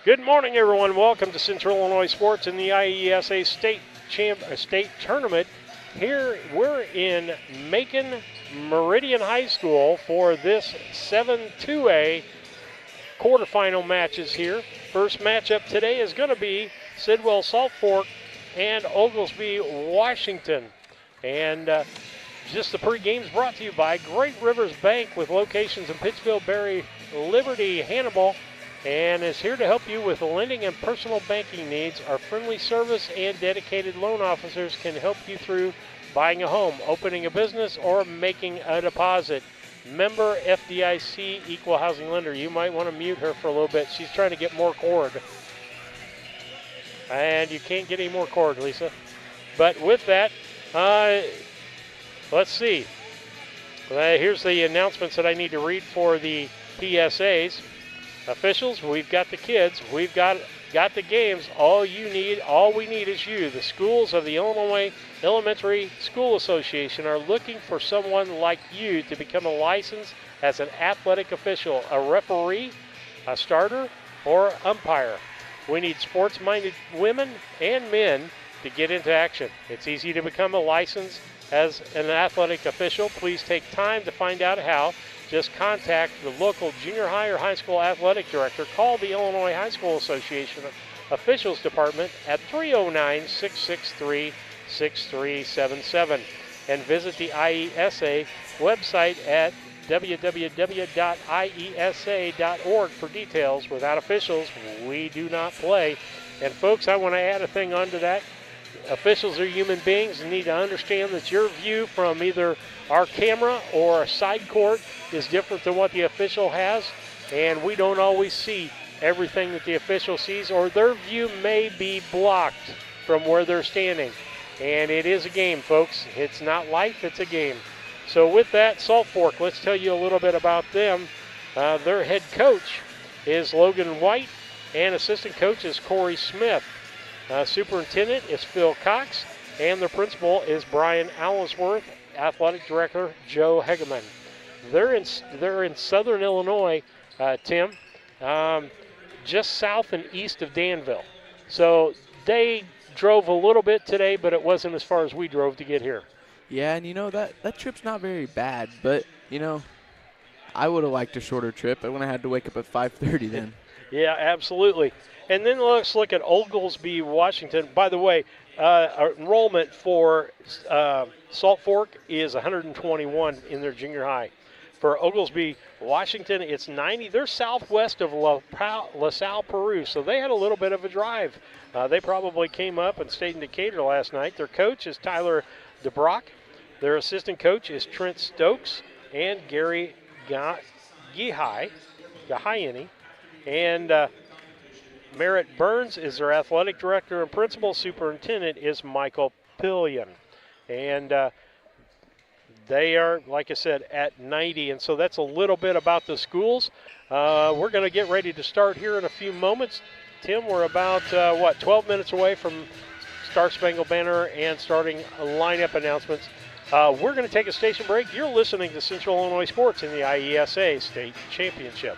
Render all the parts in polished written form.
Good morning, everyone. Welcome to Central Illinois Sports in the IESA State Tournament. Here we're in Macon Meridian High School for this 7-2A quarterfinal matches here. First matchup today is going to be Sidell Salt Fork and Oglesby, Washington. And just the pre-games brought to you by Great Rivers Bank with locations in Pittsfield, Berry, Liberty, Hannibal, and is here to help you with lending and personal banking needs. Our friendly service and dedicated loan officers can help you through buying a home, opening a business, or making a deposit. Member FDIC equal housing lender. You might want to mute her for a little bit. She's trying to get more cord. And you can't get any more cord, Lisa. But with that, let's see. Here's the announcements that I need to read for the PSAs. Officials, we've got the kids, we've got the games. All we need is you. The schools of the Illinois Elementary School Association are looking for someone like you to become a license as an athletic official, a referee, a starter, or umpire. We need sports-minded women and men to get into action. It's easy to become a license as an athletic official. Please take time to find out how. Just contact the local junior high or high school athletic director. Call the Illinois High School Association Officials Department at 309-663-6377 and visit the IESA website at www.iesa.org for details. Without officials, we do not play. And folks, I want to add a thing onto that. Officials are human beings and need to understand that your view from either our camera or a side court is different than what the official has, and we don't always see everything that the official sees, or their view may be blocked from where they're standing. And it is a game, folks. It's not life, it's a game. So with that, Salt Fork, let's tell you a little bit about them. Their head coach is Logan White, and assistant coach is Corey Smith. Superintendent is Phil Cox, and the principal is Brian Allensworth. Athletic director Joe Hegeman. They're in southern Illinois, Tim, just south and east of Danville. So they drove a little bit today, but it wasn't as far as we drove to get here. Yeah, and that trip's not very bad, but I would have liked a shorter trip. I would have had to wake up at 5:30 then. Yeah, absolutely. And then let's look at Oglesby, Washington. By the way, enrollment for Salt Fork is 121 in their junior high. For Oglesby, Washington, it's 90. They're southwest of LaSalle, Peru, so they had a little bit of a drive. They probably came up and stayed in Decatur last night. Their coach is Tyler DeBrock. Their assistant coach is Trent Stokes and Gary Gahayeni. And Merritt Burns is their athletic director, and principal superintendent is Michael Pillion. And they are, like I said, at 90. And so that's a little bit about the schools. We're going to get ready to start here in a few moments. Tim, we're about, 12 minutes away from Star Spangled Banner and starting lineup announcements. We're going to take a station break. You're listening to Central Illinois Sports in the IESA State Championship.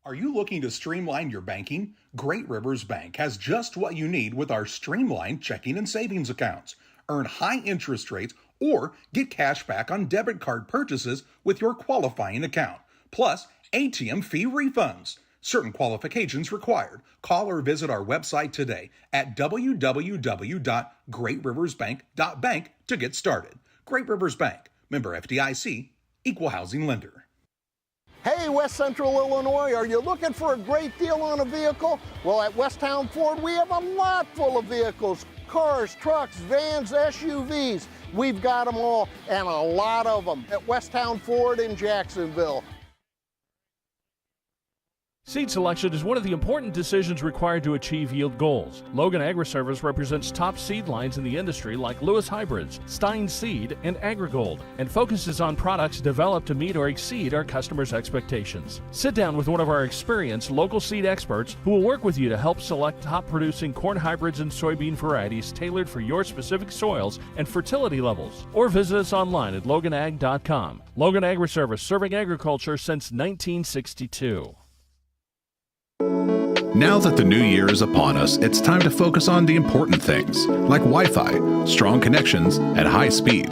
Are you looking to streamline your banking? Great Rivers Bank has just what you need with our streamlined checking and savings accounts. Earn high interest rates or get cash back on debit card purchases with your qualifying account. Plus, ATM fee refunds. Certain qualifications required. Call or visit our website today at www.greatriversbank.bank to get started. Great Rivers Bank, member FDIC, equal housing lender. Hey, West Central Illinois, are you looking for a great deal on a vehicle? Well, at Westtown Ford, we have a lot full of vehicles. Cars, trucks, vans, SUVs. We've got them all, and a lot of them at Westtown Ford in Jacksonville. Seed selection is one of the important decisions required to achieve yield goals. Logan Agri-Service represents top seed lines in the industry like Lewis Hybrids, Stein Seed, and AgriGold, and focuses on products developed to meet or exceed our customers' expectations. Sit down with one of our experienced local seed experts who will work with you to help select top-producing corn hybrids and soybean varieties tailored for your specific soils and fertility levels. Or visit us online at loganag.com. Logan Agri-Service, serving agriculture since 1962. Now that the new year is upon us, it's time to focus on the important things, like Wi-Fi, strong connections, and high speed.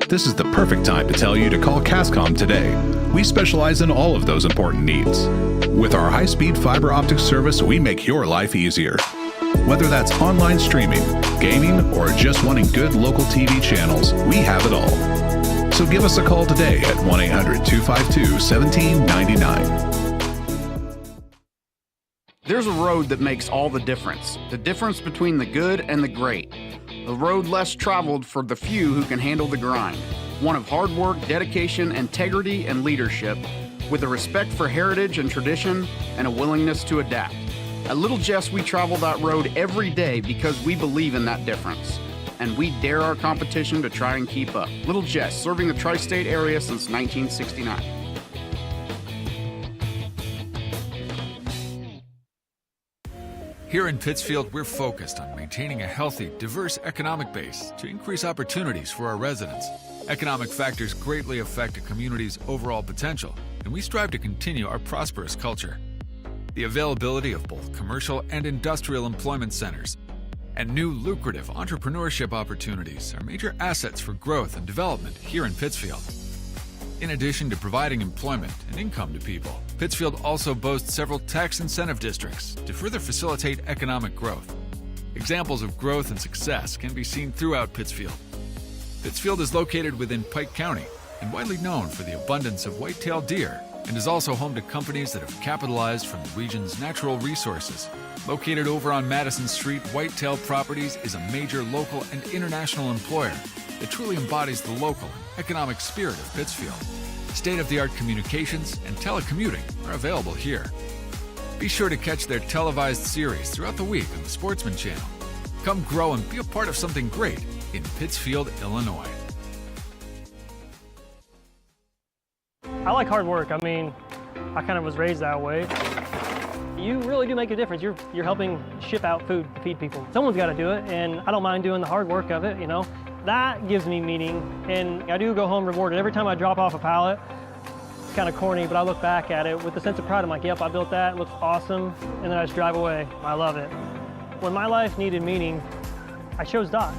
This is the perfect time to tell you to call Cascom today. We specialize in all of those important needs. With our high-speed fiber optic service, we make your life easier. Whether that's online streaming, gaming, or just wanting good local TV channels, we have it all. So give us a call today at 1-800-252-1799. There's a road that makes all the difference between the good and the great. A road less traveled for the few who can handle the grind. One of hard work, dedication, integrity, and leadership, with a respect for heritage and tradition and a willingness to adapt. At Little Jess, we travel that road every day because we believe in that difference. And we dare our competition to try and keep up. Little Jess, serving the tri-state area since 1969. Here in Pittsfield, we're focused on maintaining a healthy, diverse economic base to increase opportunities for our residents. Economic factors greatly affect a community's overall potential, and we strive to continue our prosperous culture. The availability of both commercial and industrial employment centers and new lucrative entrepreneurship opportunities are major assets for growth and development here in Pittsfield. In addition to providing employment and income to people, Pittsfield also boasts several tax incentive districts to further facilitate economic growth. Examples of growth and success can be seen throughout Pittsfield. Pittsfield is located within Pike County and widely known for the abundance of white-tailed deer, and is also home to companies that have capitalized from the region's natural resources. Located over on Madison Street, Whitetail Properties is a major local and international employer that truly embodies the local and economic spirit of Pittsfield. State-of-the-art communications and telecommuting are available here. Be sure to catch their televised series throughout the week on the Sportsman Channel. Come grow and be a part of something great in Pittsfield, Illinois. I like hard work. I mean, I kind of was raised that way. You really do make a difference. You're helping ship out food to feed people. Someone's got to do it, and I don't mind doing the hard work of it, you know. That gives me meaning, and I do go home rewarded. Every time I drop off a pallet, it's kind of corny, but I look back at it with a sense of pride. I'm like, yep, I built that, it looks awesome, and then I just drive away. I love it. When my life needed meaning, I chose Doc.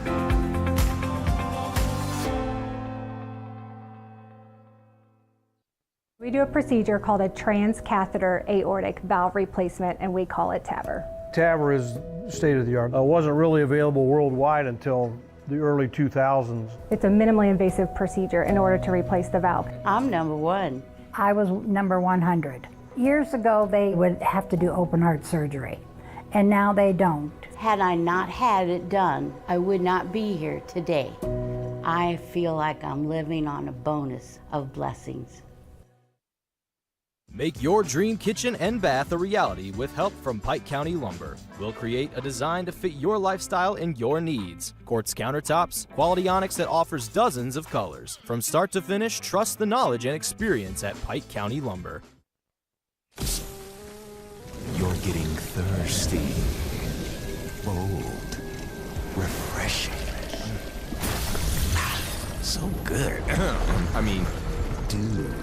We do a procedure called a transcatheter aortic valve replacement, and we call it TAVR. TAVR is state of the art. It wasn't really available worldwide until the early 2000s. It's a minimally invasive procedure in order to replace the valve. I'm number 1. I was number 100. Years ago, they would have to do open heart surgery, and now they don't. Had I not had it done, I would not be here today. I feel like I'm living on a bonus of blessings. Make your dream kitchen and bath a reality with help from Pike County Lumber. We'll create a design to fit your lifestyle and your needs. Quartz countertops, quality onyx that offers dozens of colors. From start to finish, trust the knowledge and experience at Pike County Lumber. You're getting thirsty. Bold. Refreshing. So good. I mean, dude.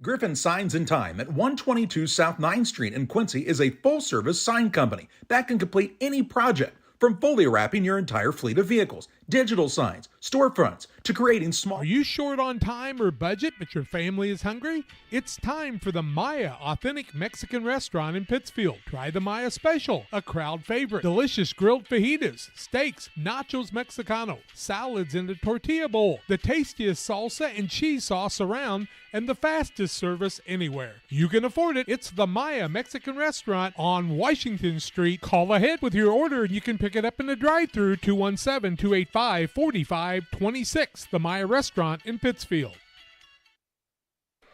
Griffin Signs and Time at 122 South 9th Street in Quincy is a full-service sign company that can complete any project, from fully wrapping your entire fleet of vehicles, digital signs, storefronts, to creating small... Are you short on time or budget, but your family is hungry? It's time for the Maya Authentic Mexican Restaurant in Pittsfield. Try the Maya Special, a crowd favorite. Delicious grilled fajitas, steaks, nachos Mexicano, salads in a tortilla bowl, the tastiest salsa and cheese sauce around, and the fastest service anywhere. You can afford it. It's the Maya Mexican Restaurant on Washington Street. Call ahead with your order and you can pick it up in the drive-thru, 217-285-4526. The Maya Restaurant in Pittsfield.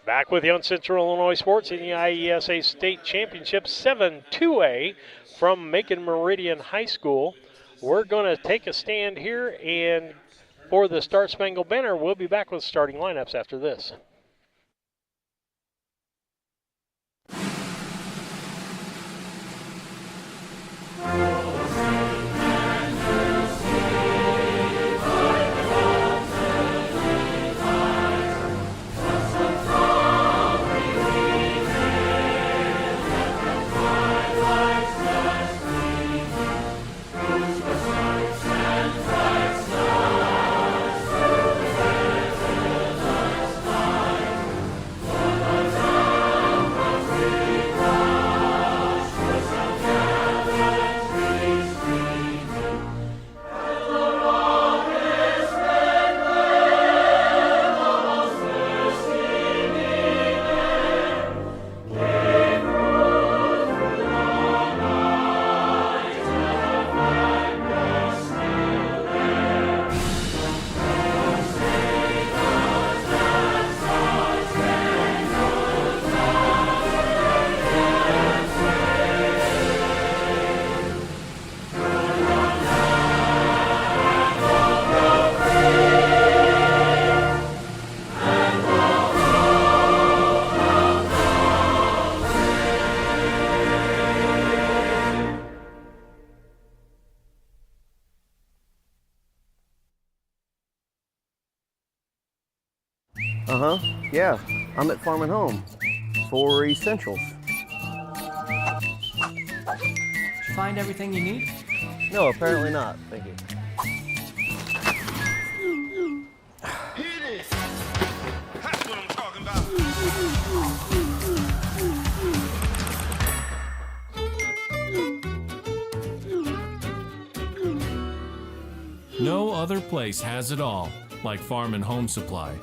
Back with you on Central Illinois Sports in the IESA State Championship 7-2A from Macon Meridian High School. We're going to take a stand here, and for the Star Spangled Banner, we'll be back with starting lineups after this. Yeah, I'm at Farm and Home for essentials. Did you find everything you need? No, apparently not. Thank you. That's what I'm talking about. No other place has it all like Farm and Home Supply.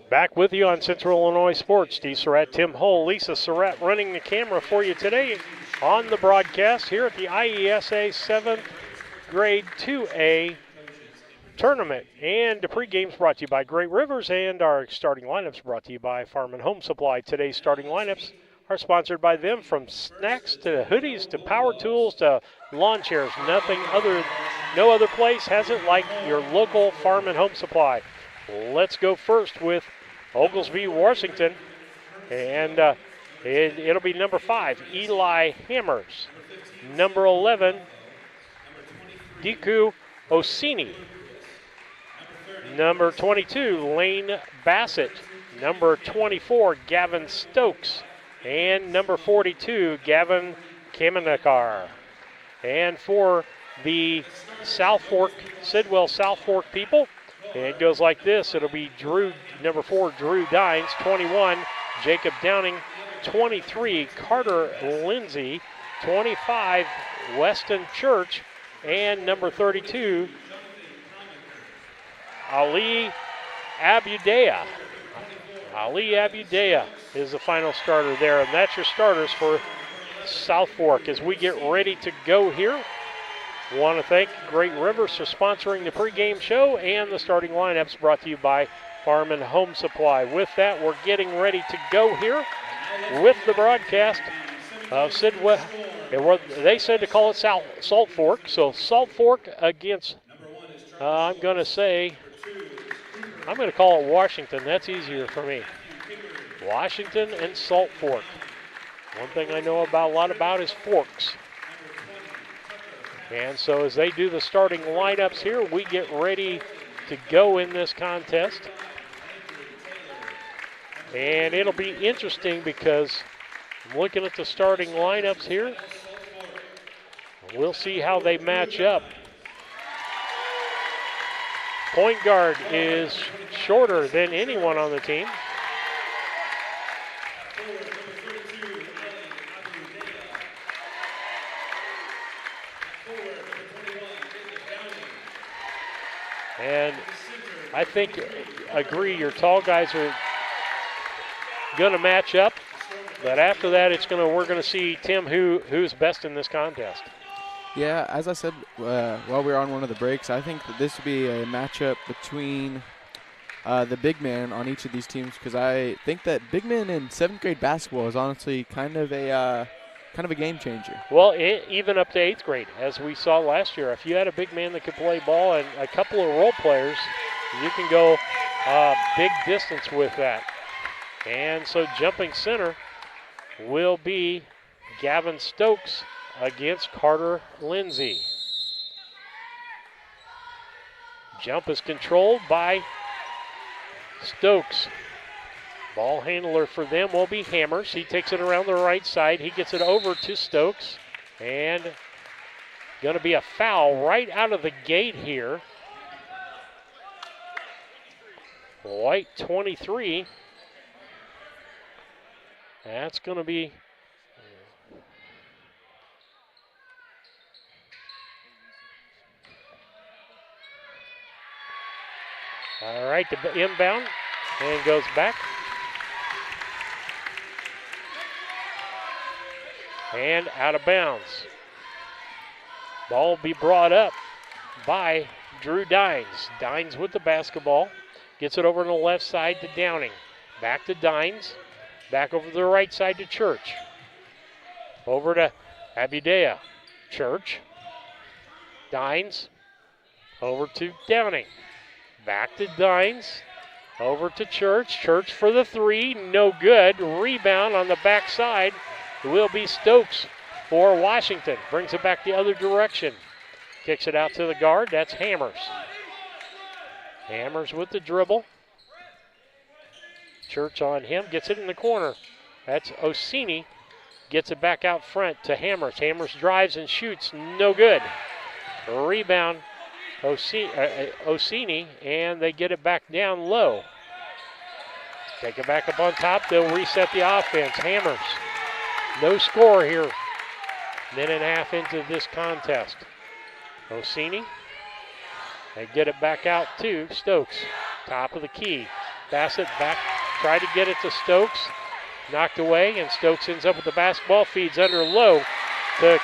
Back with you on Central Illinois Sports. Steve Surratt, Tim Hull, Lisa Surratt running the camera for you today on the broadcast here at the IESA 7th grade 2A tournament. And the pregame's brought to you by Great Rivers, and our starting lineups brought to you by Farm and Home Supply. Today's starting lineups are sponsored by them, from snacks to hoodies to power tools to lawn chairs. No other place has it like your local Farm and Home Supply. Let's go first with Oglesby, Washington, and it'll be number 5, Eli Hammers. Number 11, Diku Osini. Number 22, Lane Bassett. Number 24, Gavin Stokes. And number 42, Gavin Kamenikar. And for the South Fork, Sidell South Fork people, it goes like this. It'll be number 4, Drew Dines. 21, Jacob Downing. 23, Carter Lindsay. 25, Weston Church. And number 32, Ali Abudea. Ali Abudea is the final starter there, and that's your starters for South Fork. As we get ready to go here, want to thank Great Rivers for sponsoring the pregame show, and the starting lineups brought to you by Farm and Home Supply. With that, we're getting ready to go here with the broadcast of Sidell. They said to call it Salt Fork, so Salt Fork against, I'm going to call it Washington. That's easier for me. Washington and Salt Fork. One thing I know a lot about is forks. And so as they do the starting lineups here, we get ready to go in this contest. And it'll be interesting because I'm looking at the starting lineups here. We'll see how they match up. Point guard is shorter than anyone on the team. And I agree, your tall guys are going to match up. But after that, we're going to see, Tim, who's best in this contest. Yeah, as I said while we were on one of the breaks, I think that this would be a matchup between the big man on each of these teams, because I think that big men in 7th grade basketball is honestly kind of a game changer. Well, even up to 8th grade, as we saw last year. If you had a big man that could play ball and a couple of role players, you can go big distance with that. And so jumping center will be Gavin Stokes against Carter Lindsay. Jump is controlled by Stokes. Ball handler for them will be Hammers. He takes it around the right side. He gets it over to Stokes. And going to be a foul right out of the gate here. White 23. That's going to be... All right, the inbound, and goes back. And out of bounds. Ball will be brought up by Drew Dines. Dines with the basketball. Gets it over on the left side to Downing. Back to Dines. Back over to the right side to Church. Over to Abudea. Church. Dines. Over to Downing. Back to Dines. Over to Church. Church for the 3. No good. Rebound on the backside. It will be Stokes for Washington. Brings it back the other direction. Kicks it out to the guard. That's Hammers. Hammers with the dribble. Church on him, gets it in the corner. That's Orsini. Gets it back out front to Hammers. Hammers drives and shoots, no good. Rebound, Orsini, and they get it back down low. Take it back up on top, they'll reset the offense. Hammers, no score here. Minute and a half into this contest. Orsini, they get it back out to Stokes. Top of the key. Bassett back, try to get it to Stokes. Knocked away, and Stokes ends up with the basketball, feeds under low to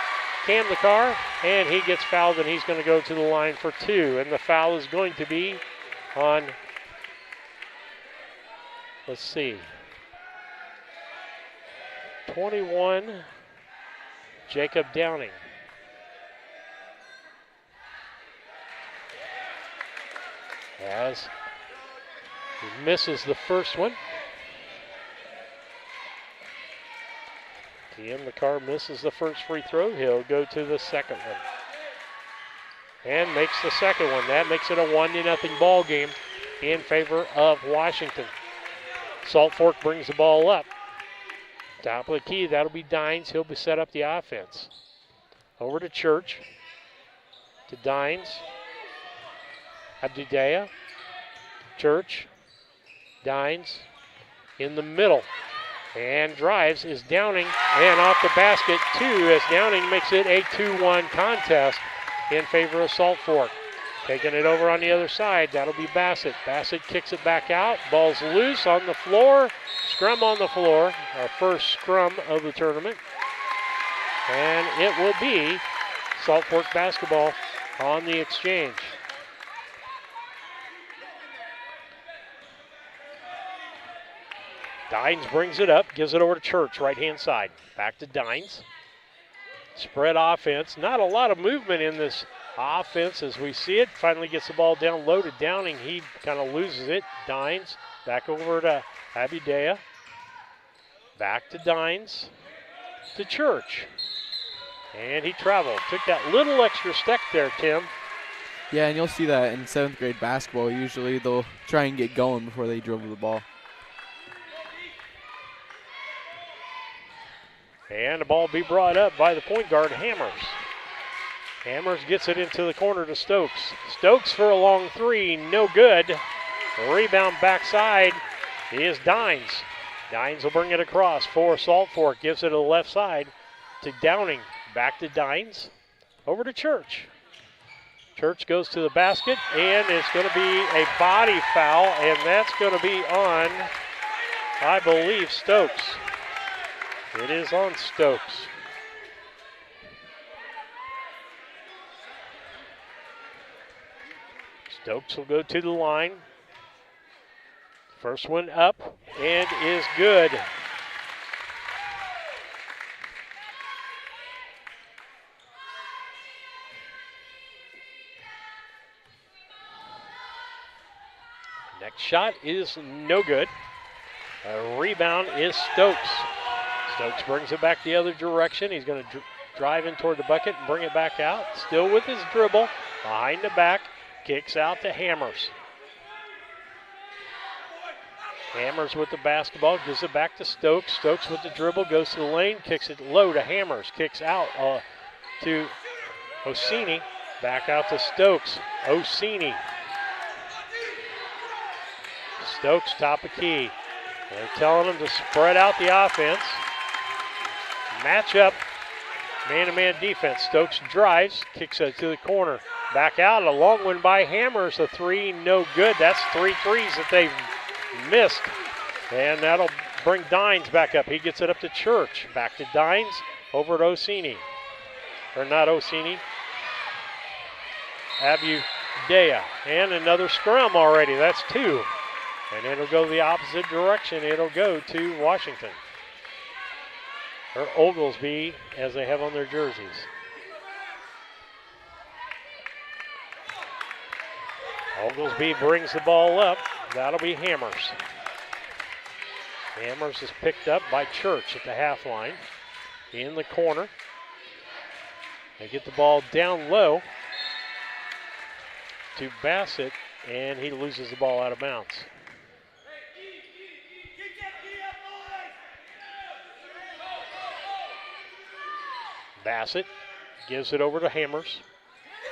Cam the car, and he gets fouled, and he's going to go to the line for 2. And the foul is going to be on, let's see, 21, Jacob Downing. As he misses the first one. Ian McCarr misses the first free throw. He'll go to the second one. And makes the second one. That makes it a 1-0 ball game in favor of Washington. Salt Fork brings the ball up. Top of the key, that'll be Dines. He'll be set up the offense. Over to Church. To Dines. Abdudaya. Church. Dines. In the middle. And drives is Downing, and off the basket 2 as Downing makes it a 2-1 contest in favor of Salt Fork. Taking it over on the other side, that'll be Bassett. Bassett kicks it back out, ball's loose on the floor, scrum on the floor, our first scrum of the tournament. And it will be Salt Fork basketball on the exchange. Dines brings it up, gives it over to Church, right-hand side. Back to Dines. Spread offense. Not a lot of movement in this offense as we see it. Finally gets the ball down low to Downing. He kind of loses it. Dines back over to Abudaya. Back to Dines. To Church. And he traveled. Took that little extra step there, Tim. Yeah, and you'll see that in 7th grade basketball. Usually they'll try and get going before they dribble the ball. And the ball be brought up by the point guard, Hammers. Hammers gets it into the corner to Stokes. Stokes for a long 3, no good. Rebound backside is Dines. Dines will bring it across for Salt Fork. Gives it to the left side to Downing. Back to Dines. Over to Church. Church goes to the basket, and it's going to be a body foul, and that's going to be on, I believe, Stokes. It is on Stokes. Stokes will go to the line. First one up and is good. Next shot is no good. A rebound is Stokes. Stokes brings it back the other direction. He's going to drive in toward the bucket and bring it back out. Still with his dribble. Behind the back. Kicks out to Hammers. Hammers with the basketball. Gives it back to Stokes. Stokes with the dribble. Goes to the lane. Kicks it low to Hammers. Kicks out to Orsini. Back out to Stokes. Orsini. Stokes top of key. They're telling him to spread out the offense. Match up, man-to-man defense. Stokes drives, kicks it to the corner. Back out, a long one by Hammers. A 3, no good. That's 3 threes that they've missed. And that'll bring Dines back up. He gets it up to Church. Back to Dines, over to Orsini. Or not Orsini. Abudaya. And another scrum already. That's 2. And it'll go the opposite direction. It'll go to Washington. Or Oglesby, as they have on their jerseys. Oglesby brings the ball up. That'll be Hammers. Hammers is picked up by Church at the half line. In the corner. They get the ball down low to Bassett. and he loses the ball out of bounds. Bassett gives it over to Hammers.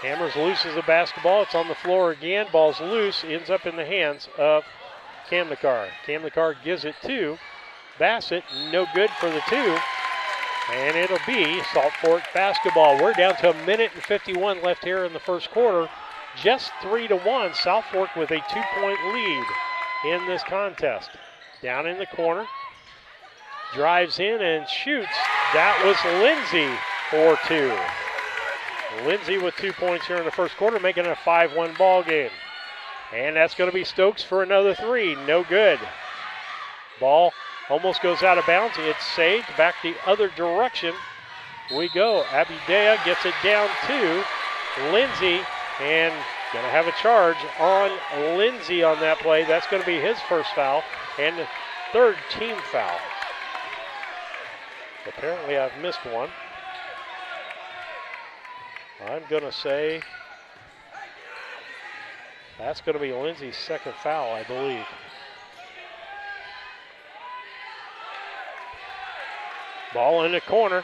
Hammers loses the basketball. It's on the floor again. Ball's loose. Ends up in the hands of Kamnikar. Kamnikar gives it to Bassett. No good for the two. And it'll be Salt Fork basketball. We're down to 1:51 left here in the first quarter. Just 3-1. South Fork with a 2-point lead in this contest. Down in the corner. Drives in and shoots. That was Lindsay for two. Lindsay with 2 points here in the first quarter, making it a 5-1 ball game. And that's going to be Stokes for another three. No good. Ball almost goes out of bounds. It's saved. Back the other direction we go. Abidea gets it down to Lindsay, and going to have a charge on Lindsay on that play. That's going to be his first foul and the third team foul. Apparently I've missed one. I'm going to say that's going to be Lindsay's second foul, I believe. Ball in the corner.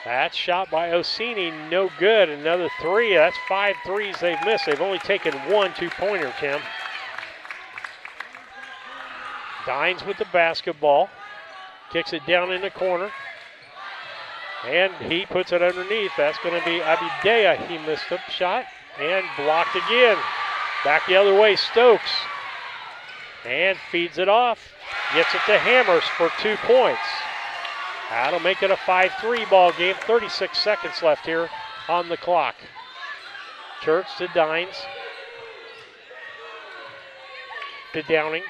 That's shot by Orsini, no good. Another three. That's 5 threes they've missed. They've only taken 1 2-pointer, Tim. Dines with the basketball. Kicks it down in the corner. And he puts it underneath. That's going to be Abidea. He missed a shot and blocked again. Back the other way, Stokes. And feeds it off. Gets it to Hammers for 2 points. That'll make it a 5-3 ball game. 36 seconds left here on the clock. Church to Dines. To Downing.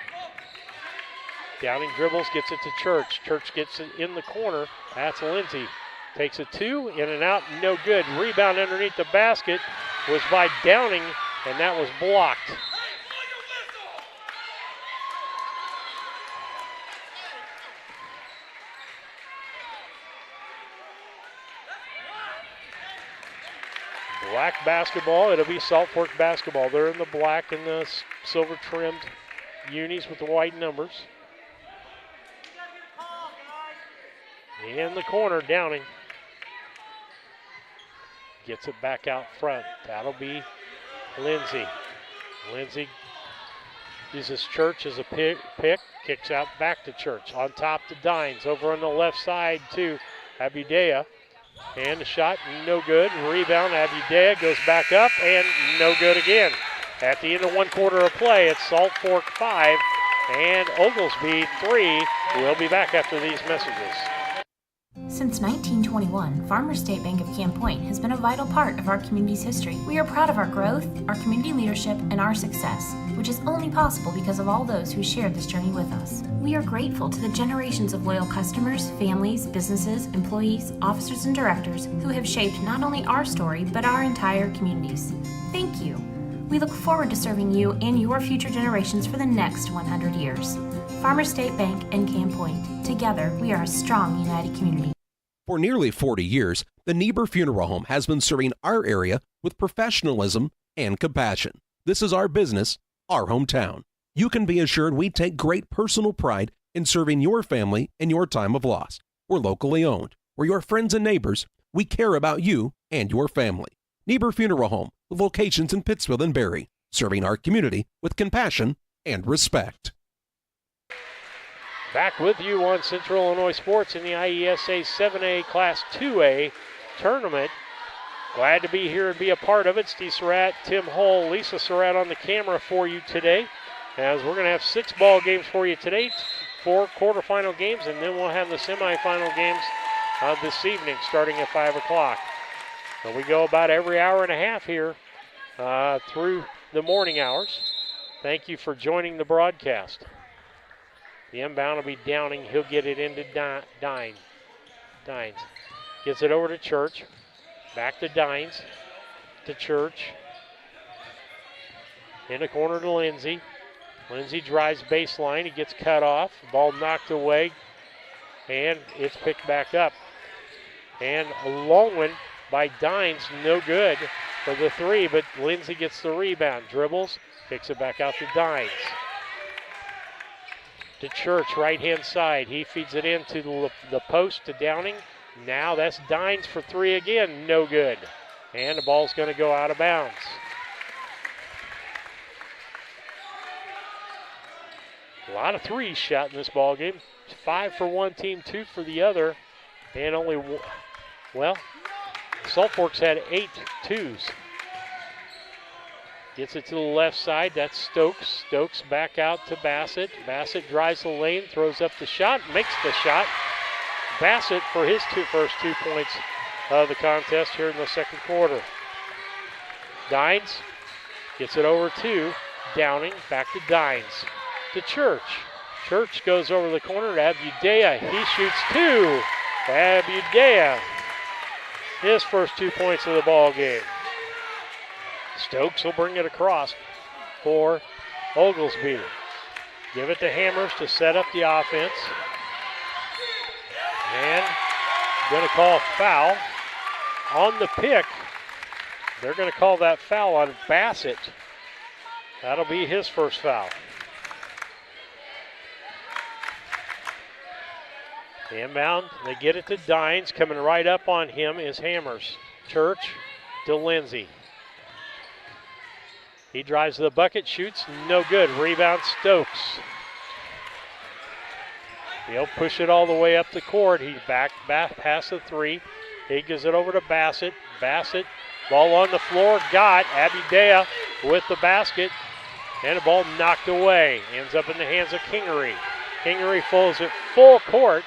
Downing dribbles, gets it to Church. Church gets it in the corner. That's Lindsay. Takes a two, in and out, no good. Rebound underneath the basket was by Downing, and that was blocked. Black basketball, it'll be Salt Fork basketball. They're in the black and the silver trimmed unis with the white numbers. In the corner, Downing. Gets it back out front. That'll be Lindsay. Lindsay uses Church as a pick. Kicks out back to Church. On top to Dines. Over on the left side to Abidea. And the shot, no good. Rebound, Abidea goes back up and no good again. At the end of 1 quarter of play, it's Salt Fork 5 and Oglesby 3. We'll be back after these messages. Since 1921, Farmers State Bank of Camp Point has been a vital part of our community's history. We are proud of our growth, our community leadership, and our success, which is only possible because of all those who shared this journey with us. We are grateful to the generations of loyal customers, families, businesses, employees, officers, and directors who have shaped not only our story, but our entire communities. Thank you. We look forward to serving you and your future generations for the next 100 years. Farmers State Bank and Camp Point. Together, we are a strong, united community. For nearly 40 years, the Niebuhr Funeral Home has been serving our area with professionalism and compassion. This is our business, our hometown. You can be assured we take great personal pride in serving your family in your time of loss. We're locally owned. We're your friends and neighbors. We care about you and your family. Niebuhr Funeral Home, with locations in Pittsfield and Barry, serving our community with compassion and respect. Back with you on Central Illinois Sports in the IESA 7A Class 2A tournament. Glad to be here and be a part of it. Steve Surratt, Tim Hull, Lisa Surratt on the camera for you today. As we're going to have 6 ball games for you today, 4 quarterfinal games, and then we'll have the semifinal games this evening starting at 5 o'clock. So we go about every hour and a half here through the morning hours. Thank you for joining the broadcast. The inbound will be Downing. He'll get it into Dines. Gets it over to Church. Back to Dines. To Church. In the corner to Lindsay. Lindsay drives baseline. He gets cut off. Ball knocked away. And it's picked back up. And a long one by Dines. No good for the three, but Lindsay gets the rebound. Dribbles. Kicks it back out to Dines. To Church, right-hand side. He feeds it into the post to Downing. Now that's Dines for three again. No good. And the ball's going to go out of bounds. A lot of threes shot in this ball game. 5 for one team, 2 for the other. And only, Salt Forks had 8 twos. Gets it to the left side. That's Stokes. Stokes back out to Bassett. Bassett drives the lane, throws up the shot, makes the shot. Bassett for his first 2 points of the contest here in the second quarter. Dines gets it over to Downing. Back to Dines. To Church. Church goes over the corner to Abudea. He shoots 2. Abudea. His first 2 points of the ball game. Stokes will bring it across for Oglesby. Give it to Hammers to set up the offense. And going to call foul on the pick. They're going to call that foul on Bassett. That'll be his first foul. Inbound, they get it to Dines. Coming right up on him is Hammers. Church to Lindsay. He drives to the bucket, shoots, no good. Rebound, Stokes. He'll push it all the way up the court. He's back past the three. He gives it over to Bassett. Bassett, ball on the floor, got Abudea with the basket. And the ball knocked away. Ends up in the hands of Kingery. Kingery folds it full court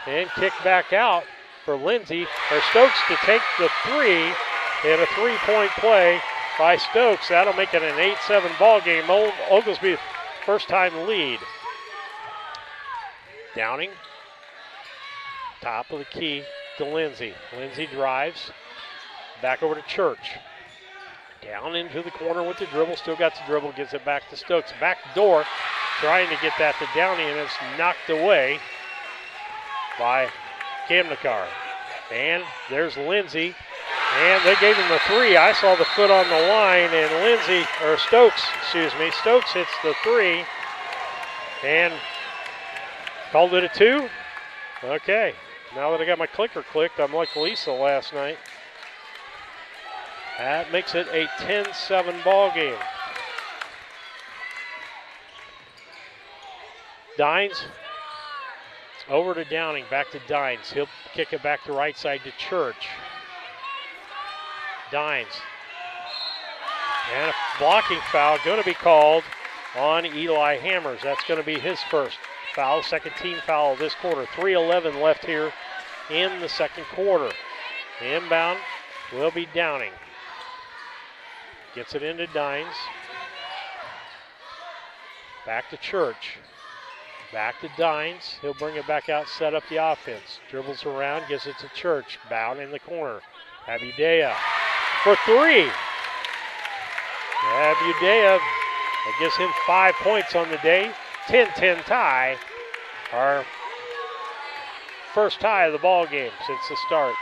and kicked back out for Lindsay, or Stokes to take the three. And a three-point play by Stokes. That'll make it an 8-7 ball game. Oglesby first time lead. Downing, top of the key to Lindsay. Lindsay drives, back over to Church. Down into the corner with the dribble, still got the dribble, gives it back to Stokes. Back door, trying to get that to Downey, and it's knocked away by Kamnikar. And there's Lindsay. And they gave him a three. I saw the foot on the line, and Stokes hits the three and called it a 2. Okay, now that I got my clicker clicked, I'm like Lisa last night. That makes it a 10-7 ball game. Dines over to Downing, back to Dines. He'll kick it back to right side to Church. Dines. And a blocking foul going to be called on Eli Hammers. That's going to be his first foul, second team foul of this quarter. 3:11 left here in the second quarter. Inbound will be Downing. Gets it into Dines. Back to Church. Back to Dines. He'll bring it back out, set up the offense. Dribbles around, gives it to Church. Bound in the corner. Abudea for three. Abudea, that gives him 5 points on the day. 10-10 tie. Our first tie of the ball game since the start.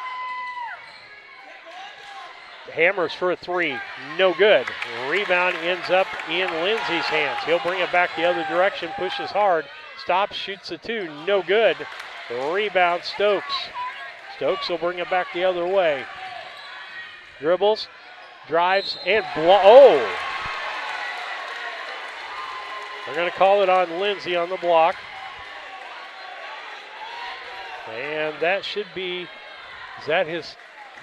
Hammers for a three, no good. Rebound ends up in Lindsay's hands. He'll bring it back the other direction, pushes hard, stops, shoots a 2, no good. Rebound Stokes. Stokes will bring it back the other way. Dribbles, drives, and They're going to call it on Lindsay on the block. And that should be,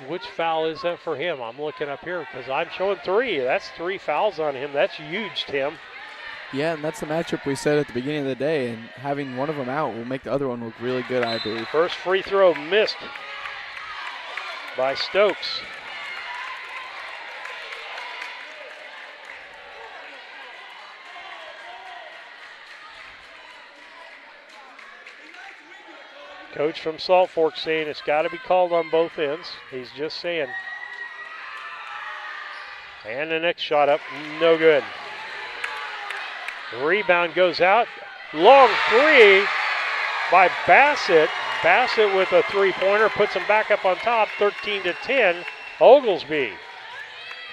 which foul is that for him? I'm looking up here because I'm showing 3. That's 3 fouls on him. That's huge, Tim. Yeah, and that's the matchup we said at the beginning of the day, and having one of them out will make the other one look really good, I believe. First free throw missed by Stokes. Coach from Salt Fork saying it's got to be called on both ends. He's just saying. And the next shot up, no good. The rebound goes out. Long three by Bassett. Bassett with a three-pointer puts him back up on top, 13-10. Oglesby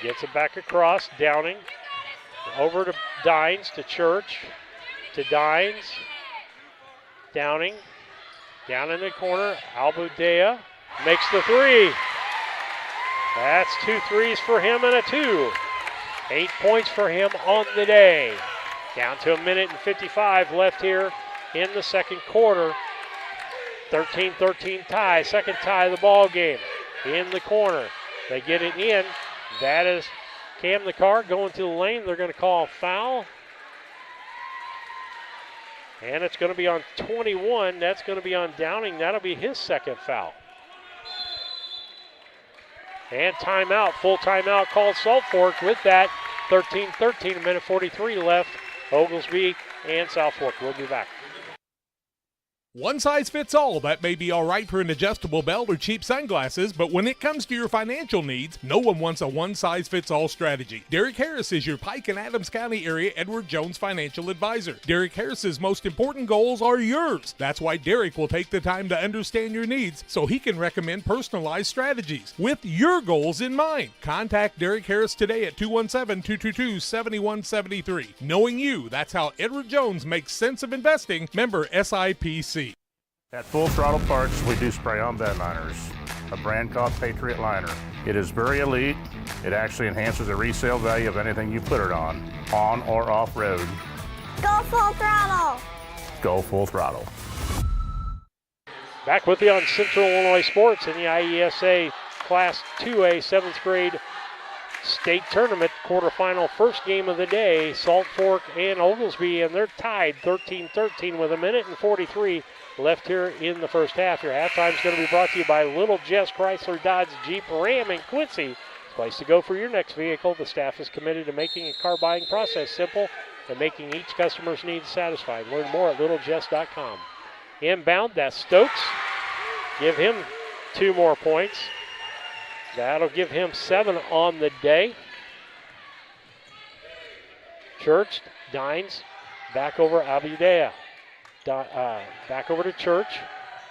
gets it back across. Downing Over to Dines, to Church, to Dines. Downing. Down in the corner. Albudea makes the three. That's 2 threes for him and a 2. 8 points for him on the day. Down to 1:55 left here in the second quarter. 13-13 tie, second tie of the ball game. In the corner, they get it in. That is Cam the car going to the lane. They're going to call a foul. And it's going to be on 21. That's going to be on Downing. That'll be his second foul. And timeout, full timeout called Salt Fork. With that, 13-13, 1:43 left. Oglesby and South Fork. We'll be back. One size fits all. That may be all right for an adjustable belt or cheap sunglasses, but when it comes to your financial needs, no one wants a one-size-fits-all strategy. Derek Harris is your Pike and Adams County area Edward Jones financial advisor. Derek Harris's most important goals are yours. That's why Derek will take the time to understand your needs so he can recommend personalized strategies with your goals in mind. Contact Derek Harris today at 217-222-7173. Knowing you, that's how Edward Jones makes sense of investing. Member SIPC. At Full Throttle Parts, we do spray-on bed liners, a brand called Patriot Liner. It is very elite. It actually enhances the resale value of anything you put it on or off-road. Go Full Throttle! Go Full Throttle. Back with you on Central Illinois Sports in the IESA Class 2A 7th grade state tournament quarterfinal first game of the day. Salt Fork and Oglesby, and they're tied 13-13 with 1:43 left here in the first half. Your halftime is going to be brought to you by Little Jess Chrysler Dodge Jeep Ram in Quincy. Place to go for your next vehicle. The staff is committed to making a car buying process simple and making each customer's needs satisfied. Learn more at littlejess.com. Inbound, that's Stokes. Give him 2 more points. That'll give him 7 on the day. Church, Dines, back over Abudea. Back over to Church.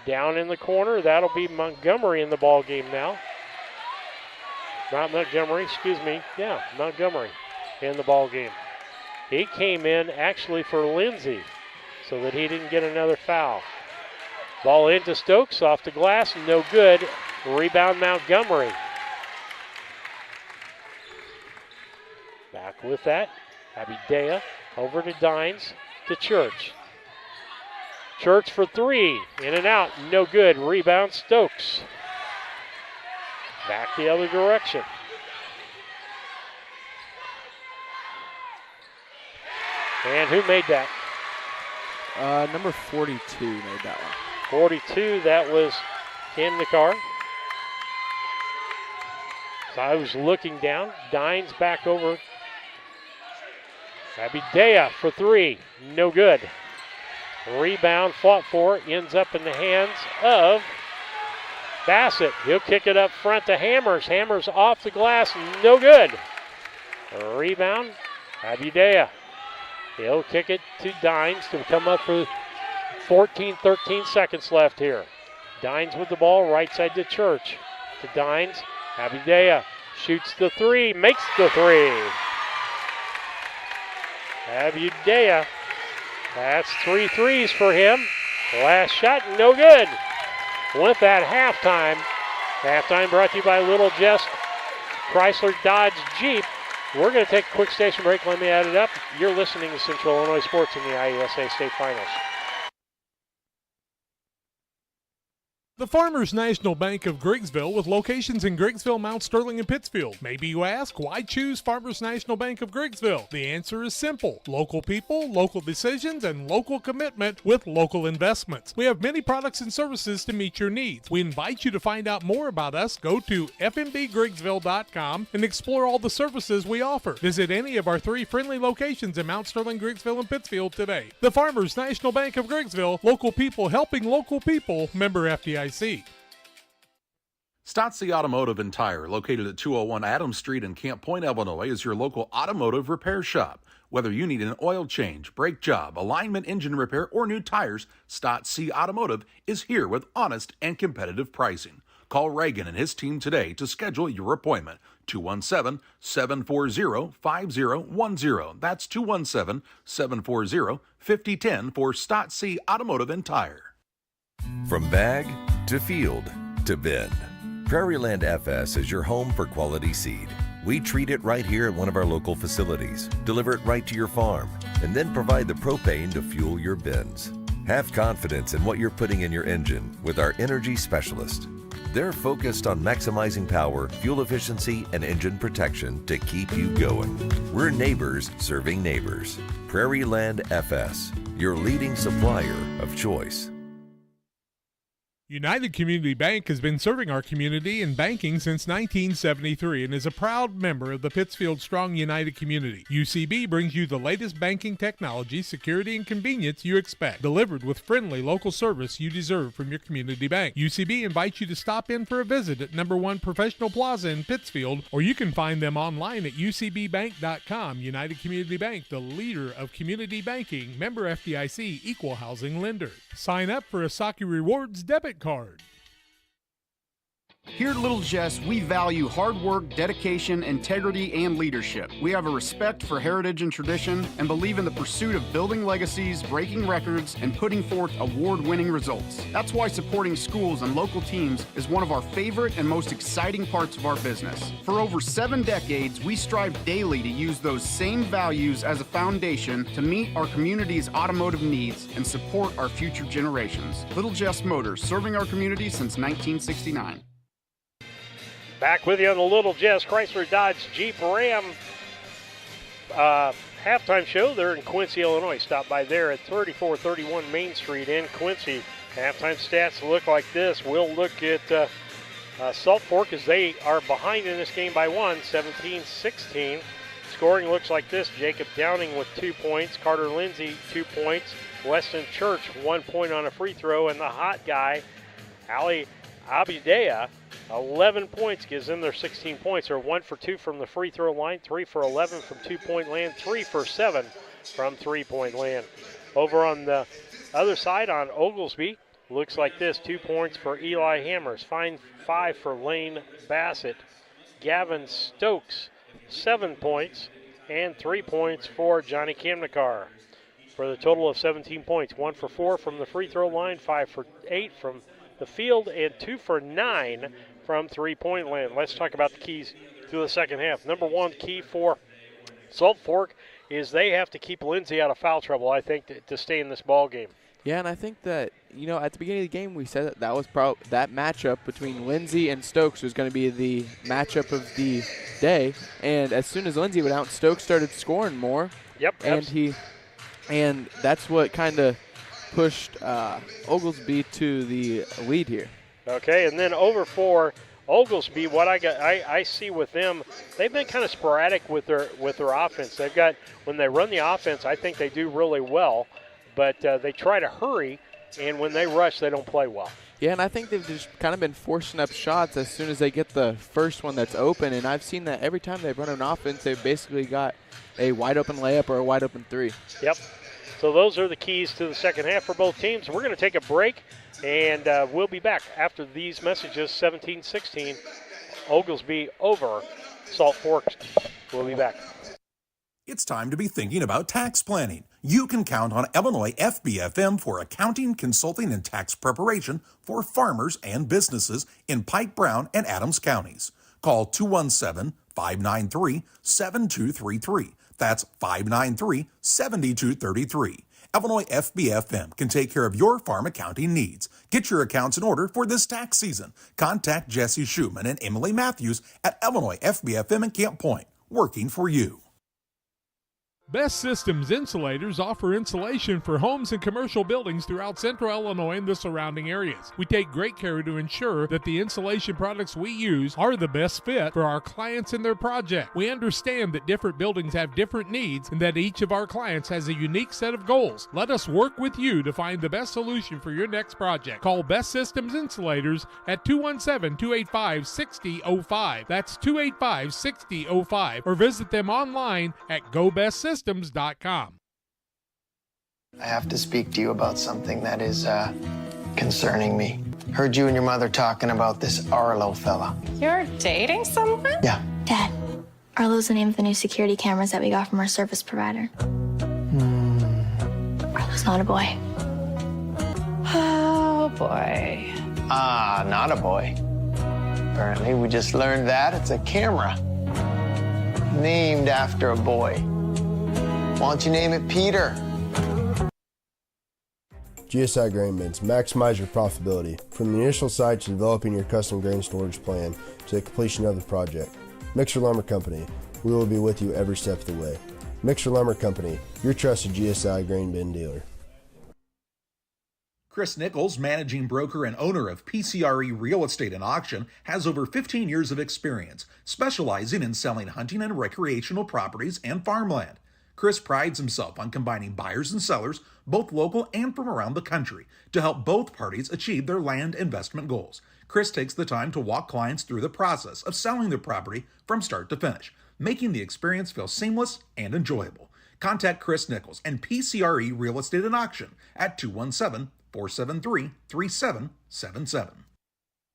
Down in the corner, that'll be Montgomery in the ball game now. Not Montgomery, excuse me. Yeah, Montgomery in the ball game. He came in actually for Lindsay so that he didn't get another foul. Ball into Stokes, off the glass, no good. Rebound Montgomery. Back with that, Abudea over to Dines, to Church. Church for 3, in and out, no good. Rebound Stokes. Back the other direction. And who made that? Number 42 made that one. 42, that was in the car. So I was looking down. Dines back over. Abudea for 3, no good. Rebound fought for, ends up in the hands of Bassett. He'll kick it up front to Hammers. Hammers off the glass, no good. Rebound, Abudea. He'll kick it to Dines to come up for 13 seconds left here. Dines with the ball, right side to Church. To Dines, Abudea shoots the 3, makes the 3. Abudea, that's 3 threes for him. Last shot, no good. With that, halftime. Halftime brought to you by Little Jess Chrysler Dodge Jeep. We're going to take a quick station break. Let me add it up. You're listening to Central Illinois Sports in the IESA State Finals. The Farmers National Bank of Griggsville, with locations in Griggsville, Mount Sterling, and Pittsfield. Maybe you ask, why choose Farmers National Bank of Griggsville? The answer is simple. Local people, local decisions, and local commitment with local investments. We have many products and services to meet your needs. We invite you to find out more about us. Go to fmbgriggsville.com and explore all the services we offer. Visit any of our 3 friendly locations in Mount Sterling, Griggsville, and Pittsfield today. The Farmers National Bank of Griggsville, local people helping local people, member FDIC. Stotzi Automotive and Tire, located at 201 Adams Street in Camp Point, Illinois, is your local automotive repair shop. Whether you need an oil change, brake job, alignment, engine repair, or new tires, Stotzi Automotive is here with honest and competitive pricing. Call Reagan and his team today to schedule your appointment. 217-740-5010. That's 217-740-5010 for Stott C Automotive and Tire. From bag to field to bin, Prairieland FS is your home for quality seed. We treat it right here at one of our local facilities, deliver it right to your farm, and then provide the propane to fuel your bins. Have confidence in what you're putting in your engine with our energy specialist. They're focused on maximizing power, fuel efficiency, and engine protection to keep you going. We're neighbors serving neighbors. Prairieland FS, your leading supplier of choice. United Community Bank has been serving our community in banking since 1973 and is a proud member of the Pittsfield Strong United community. UCB brings you the latest banking technology, security, and convenience you expect, delivered with friendly local service you deserve from your community bank. UCB invites you to stop in for a visit at number 1 Professional Plaza in Pittsfield, or you can find them online at ucbbank.com. United Community Bank, the leader of community banking, member FDIC, equal housing lender. Sign up for a Saki Rewards debit card. Here at Little Jess, we value hard work, dedication, integrity, and leadership. We have a respect for heritage and tradition and believe in the pursuit of building legacies, breaking records, and putting forth award-winning results. That's why supporting schools and local teams is one of our favorite and most exciting parts of our business. For over 7 decades, we strive daily to use those same values as a foundation to meet our community's automotive needs and support our future generations. Little Jess Motors, serving our community since 1969. Back with you on the Little Jess Chrysler Dodge Jeep Ram halftime show. They're in Quincy, Illinois. Stop by there at 3431 Main Street in Quincy. Halftime stats look like this. We'll look at Salt Fork as they are behind in this game by 1, 17-16. Scoring looks like this. Jacob Downing with 2 points. Carter Lindsay, 2 points. Weston Church, 1 point on a free throw. And the hot guy, Ali Abidea, 11 points, gives them their 16 points. They're 1 for 2 from the free throw line, 3 for 11 from 2-point land, 3 for 7 from 3-point land. Over on the other side on Oglesby, looks like this. 2 points for Eli Hammers, 5 for Lane Bassett. Gavin Stokes, 7 points, and 3 points for Johnny Kamnikar. For the total of 17 points, 1 for 4 from the free throw line, 5 for 8 from the field, and 2 for 9 from 3-point land. Let's talk about the keys to the second half. Number 1 key for Salt Fork is they have to keep Lindsay out of foul trouble, I think, to stay in this ball game. Yeah, and I think that, at the beginning of the game we said that was that matchup between Lindsay and Stokes was going to be the matchup of the day. And as soon as Lindsay went out, Stokes started scoring more. Yep. And that's what kind of pushed Oglesby to the lead here. Okay, and then over for Oglesby, what I see with them, they've been kind of sporadic with their offense. They've got, when they run the offense, I think they do really well, but they try to hurry, and when they rush, they don't play well. Yeah, and I think they've just kind of been forcing up shots as soon as they get the first one that's open, and I've seen that every time they've run an offense, they've basically got a wide-open layup or a wide-open three. Yep. So those are the keys to the second half for both teams. We're going to take a break, and we'll be back after these messages. 17-16, Oglesby over Salt Fork. We'll be back. It's time to be thinking about tax planning. You can count on Illinois FBFM for accounting, consulting, and tax preparation for farmers and businesses in Pike, Brown, and Adams counties. Call 217-593-7233. That's 593-7233. Illinois FBFM can take care of your farm accounting needs. Get your accounts in order for this tax season. Contact Jesse Schumann and Emily Matthews at Illinois FBFM in Camp Point, working for you. Best Systems Insulators offer insulation for homes and commercial buildings throughout central Illinois and the surrounding areas. We take great care to ensure that the insulation products we use are the best fit for our clients and their project. We understand that different buildings have different needs and that each of our clients has a unique set of goals. Let us work with you to find the best solution for your next project. Call Best Systems Insulators at 217-285-6005. That's 285-6005. Or visit them online at GoBestSystems.com. I have to speak to you about something that is concerning me. Heard you and your mother talking about this Arlo fella. You're dating someone? Yeah. Dad, Arlo's the name of the new security cameras that we got from our service provider. Arlo's not a boy. Oh, boy. Ah, not a boy. Apparently, we just learned that it's a camera. Named after a boy. Why don't you name it Peter? GSI Grain Bins. Maximize your profitability. From the initial site to developing your custom grain storage plan to the completion of the project. Mixer Lumber Company. We will be with you every step of the way. Mixer Lumber Company, your trusted GSI grain bin dealer. Chris Nichols, managing broker and owner of PCRE Real Estate and Auction, has over 15 years of experience, specializing in selling hunting and recreational properties and farmland. Chris prides himself on combining buyers and sellers, both local and from around the country, to help both parties achieve their land investment goals. Chris takes the time to walk clients through the process of selling their property from start to finish, making the experience feel seamless and enjoyable. Contact Chris Nichols and PCRE Real Estate and Auction at 217-473-3777.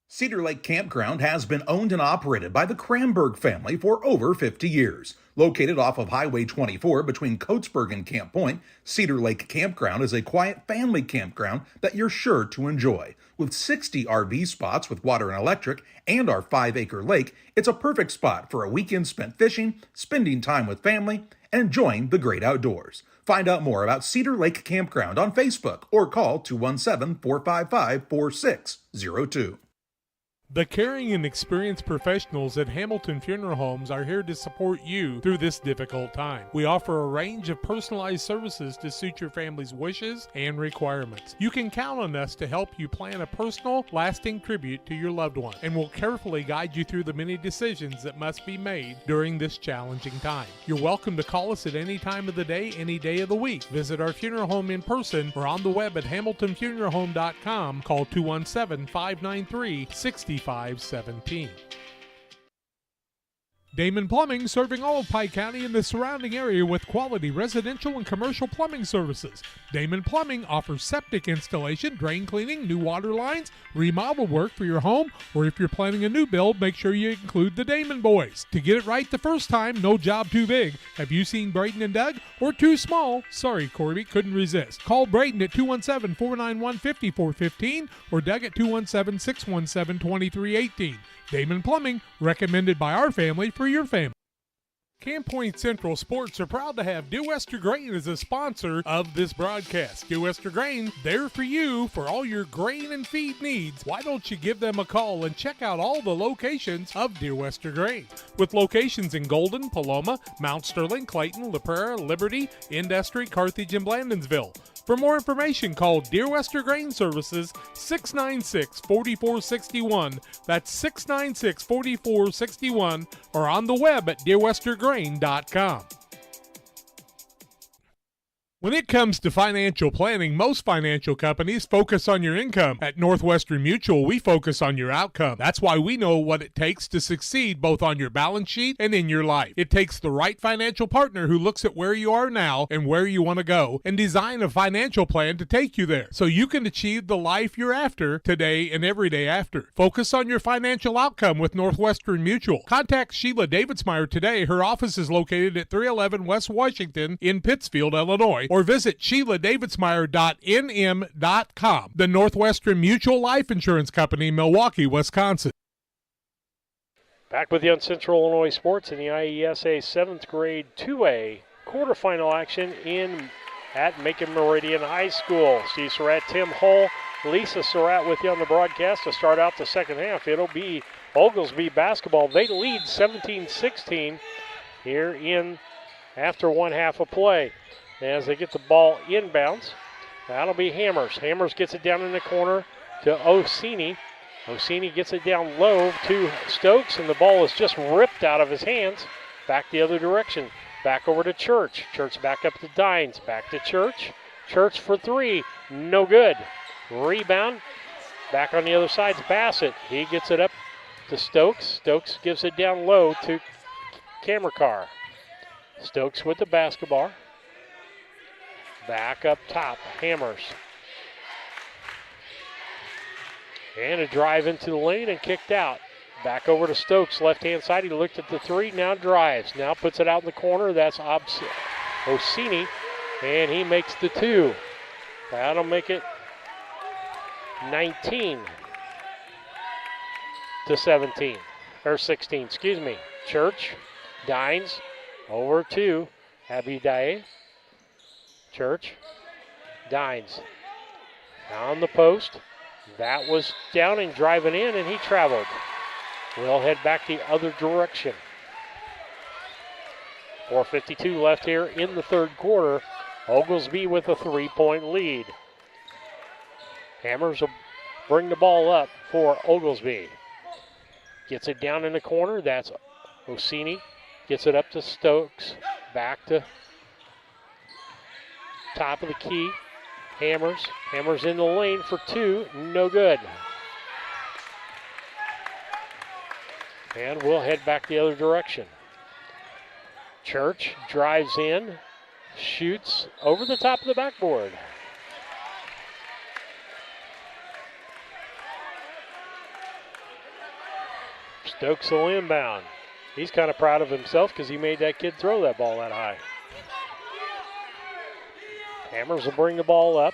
Cedar Lake Campground has been owned and operated by the Kramberg family for over 50 years. Located off of Highway 24 between Coatesburg and Camp Point, Cedar Lake Campground is a quiet family campground that you're sure to enjoy. With 60 RV spots with water and electric and our 5-acre lake, it's a perfect spot for a weekend spent fishing, spending time with family, and enjoying the great outdoors. Find out more about Cedar Lake Campground on Facebook or call 217-455-4602. The caring and experienced professionals at Hamilton Funeral Homes are here to support you through this difficult time. We offer a range of personalized services to suit your family's wishes and requirements. You can count on us to help you plan a personal, lasting tribute to your loved one, and we'll carefully guide you through the many decisions that must be made during this challenging time. You're welcome to call us at any time of the day, any day of the week. Visit our funeral home in person or on the web at hamiltonfuneralhome.com. Call 217-593-6517. Damon Plumbing, serving all of Pike County and the surrounding area with quality residential and commercial plumbing services. Damon Plumbing offers septic installation, drain cleaning, new water lines, remodel work for your home, or if you're planning a new build, make sure you include the Damon boys. To get it right the first time, no job too big. Have you seen Braden and Doug? Or too small? Sorry, Corby, couldn't resist. Call Braden at 217-491-5415 or Doug at 217-617-2318. Damon Plumbing, recommended by our family for your family. Camp Point Central Sports are proud to have Dear Wester Grain as a sponsor of this broadcast. Dear Wester Grain, there for you for all your grain and feed needs. Why don't you give them a call and check out all the locations of Dear Wester Grain? With locations in Golden, Paloma, Mount Sterling, Clayton, La Prairie, Liberty, Industry, Carthage, and Blandonsville. For more information, call Dear Wester Grain Services 696-4461. That's 696-4461 or on the web at dearwestergrain.com. When it comes to financial planning, most financial companies focus on your income. At Northwestern Mutual, we focus on your outcome. That's why we know what it takes to succeed both on your balance sheet and in your life. It takes the right financial partner who looks at where you are now and where you want to go and design a financial plan to take you there so you can achieve the life you're after today and every day after. Focus on your financial outcome with Northwestern Mutual. Contact Sheila Davidsmeyer today. Her office is located at 311 West Washington in Pittsfield, Illinois, or visit SheilaDavidsmeyer.nm.com. The Northwestern Mutual Life Insurance Company, Milwaukee, Wisconsin. Back with you on Central Illinois Sports in the IESA 7th grade 2A quarterfinal action at Macon Meridian High School. Steve Surratt, Tim Hull, Lisa Surratt with you on the broadcast to start out the second half. It'll be Oglesby basketball. They lead 17-16 here in after one half of play. As they get the ball inbounds, that'll be Hammers. Hammers gets it down in the corner to Orsini. Orsini gets it down low to Stokes, and the ball is just ripped out of his hands. Back the other direction. Back over to Church. Church back up to Dines. Back to Church. Church for three. No good. Rebound. Back on the other side's Bassett. He gets it up to Stokes. Stokes gives it down low to Camercar. Stokes with the basketball. Back up top, Hammers. And a drive into the lane and kicked out. Back over to Stokes, left-hand side. He looked at the 3, now drives. Now puts it out in the corner. That's Orsini, and he makes the 2. That'll make it 19 to 17, or 16, excuse me. Church, Dines, over to Abidaye. Church, Dines, on the post. That was Downing driving in, and he traveled. We'll head back the other direction. 4:52 left here in the third quarter. Oglesby with a 3-point lead. Hammers will bring the ball up for Oglesby. Gets it down in the corner. That's Orsini. Gets it up to Stokes. Back to top of the key. Hammers. Hammers in the lane for 2. No good. And we'll head back the other direction. Church drives in, shoots over the top of the backboard. Stokes will inbound. He's kind of proud of himself because he made that kid throw that ball that high. Hammers will bring the ball up.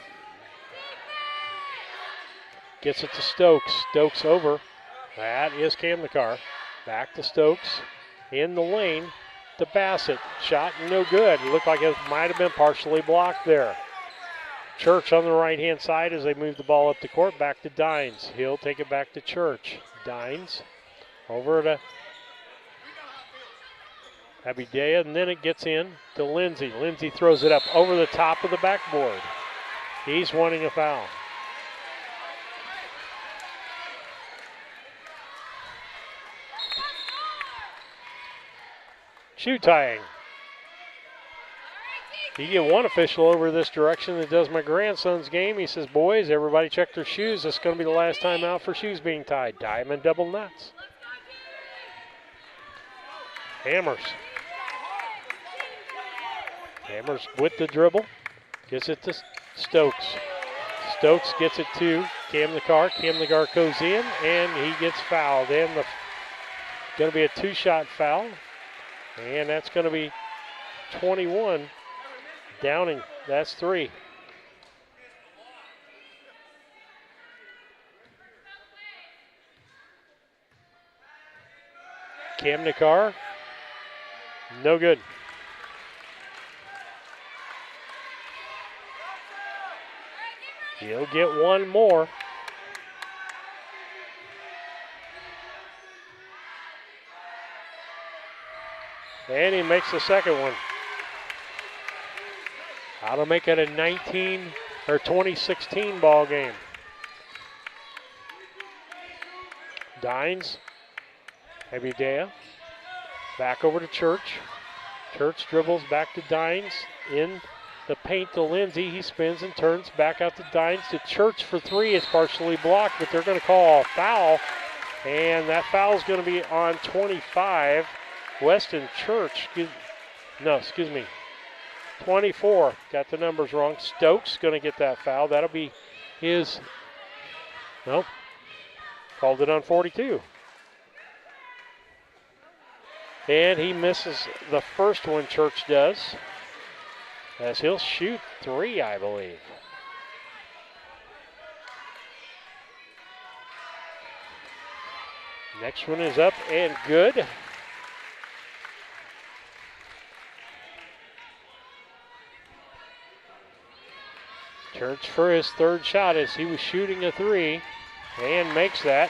Gets it to Stokes. Stokes over. That is Kamnikar. Back to Stokes. In the lane to Bassett. Shot no good. It looked like it might have been partially blocked there. Church on the right-hand side as they move the ball up the court. Back to Dines. He'll take it back to Church. Dines over to Abidaye, and then it gets in to Lindsay. Lindsay throws it up over the top of the backboard. He's wanting a foul. Shoe tying. You get one official over this direction that does my grandson's game. He says, boys, everybody check their shoes. This is going to be the last time out for shoes being tied. Diamond double nuts. Hammers. Hammers with the dribble. Gets it to Stokes. Stokes gets it to Kamnikar. Kamnikar goes in, and he gets fouled. And going to be a 2-shot foul. And that's going to be 21. Downing, that's 3. Kamnikar, no good. He'll get one more. And he makes the second one. That'll make it a 2016 ball game. Dines, Abidaye, back over to Church. Church dribbles back to Dines, in the paint to Lindsay. He spins and turns back out to Dines to Church for 3. It's partially blocked, but they're going to call a foul. And that foul is going to be on 25. Weston Church, excuse me, 24. Got the numbers wrong. Stokes going to get that foul. That'll be his, nope, called it on 42. And he misses the first one, Church does, as he'll shoot 3, I believe. Next one is up and good. Church for his third shot as he was shooting a 3 and makes that.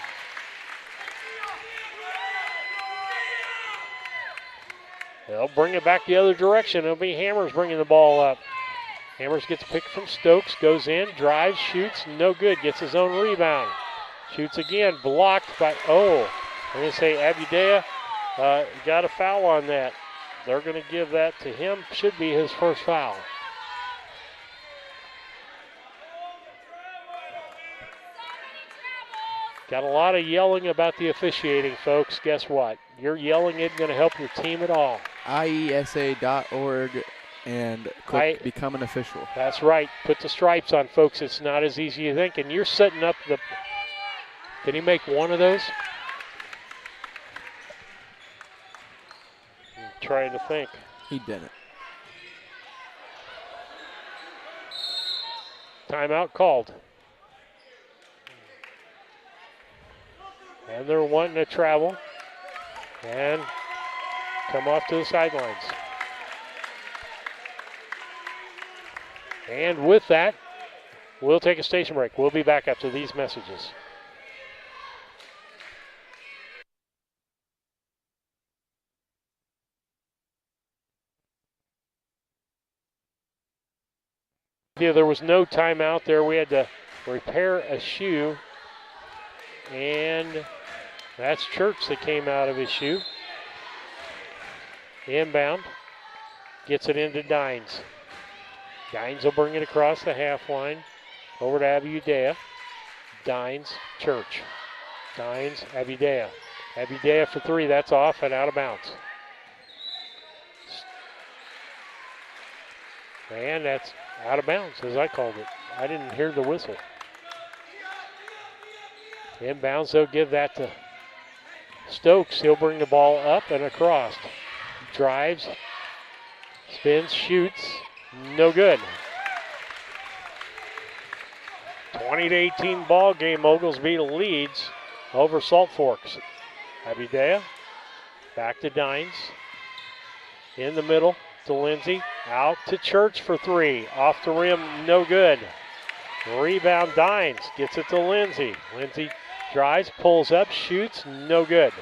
They'll bring it back the other direction. It'll be Hammers bringing the ball up. Hammers gets picked from Stokes, goes in, drives, shoots, no good, gets his own rebound. Shoots again, blocked by, I'm going to say Abidaye got a foul on that. They're going to give that to him. Should be his first foul. Got a lot of yelling about the officiating, folks. Guess what? Your yelling isn't going to help your team at all. IESA.org and click Become an Official. That's right. Put the stripes on, folks. It's not as easy as you think. And you're setting up Did he make one of those? I'm trying to think. He didn't. Timeout called. And they're wanting to travel and come off to the sidelines. And with that, we'll take a station break. We'll be back after these messages. Yeah, there was no timeout there. We had to repair a shoe. And that's Church that came out of his shoe. Inbound. Gets it into Dines. Dines will bring it across the half line. Over to Abudea. Dines, Church. Dines, Abudea. Abudea for three. That's off and out of bounds. And that's out of bounds, as I called it. I didn't hear the whistle. Inbounds, they'll give that to Stokes. He'll bring the ball up and across. Drives, spins, shoots. No good. 20-18 ball game. Oglesby leads over Salt Forks. Abudea back to Dines. In the middle to Lindsay. Out to Church for three. Off the rim, no good. Rebound, Dines. Gets it to Lindsay. Lindsay drives, pulls up, shoots, no good.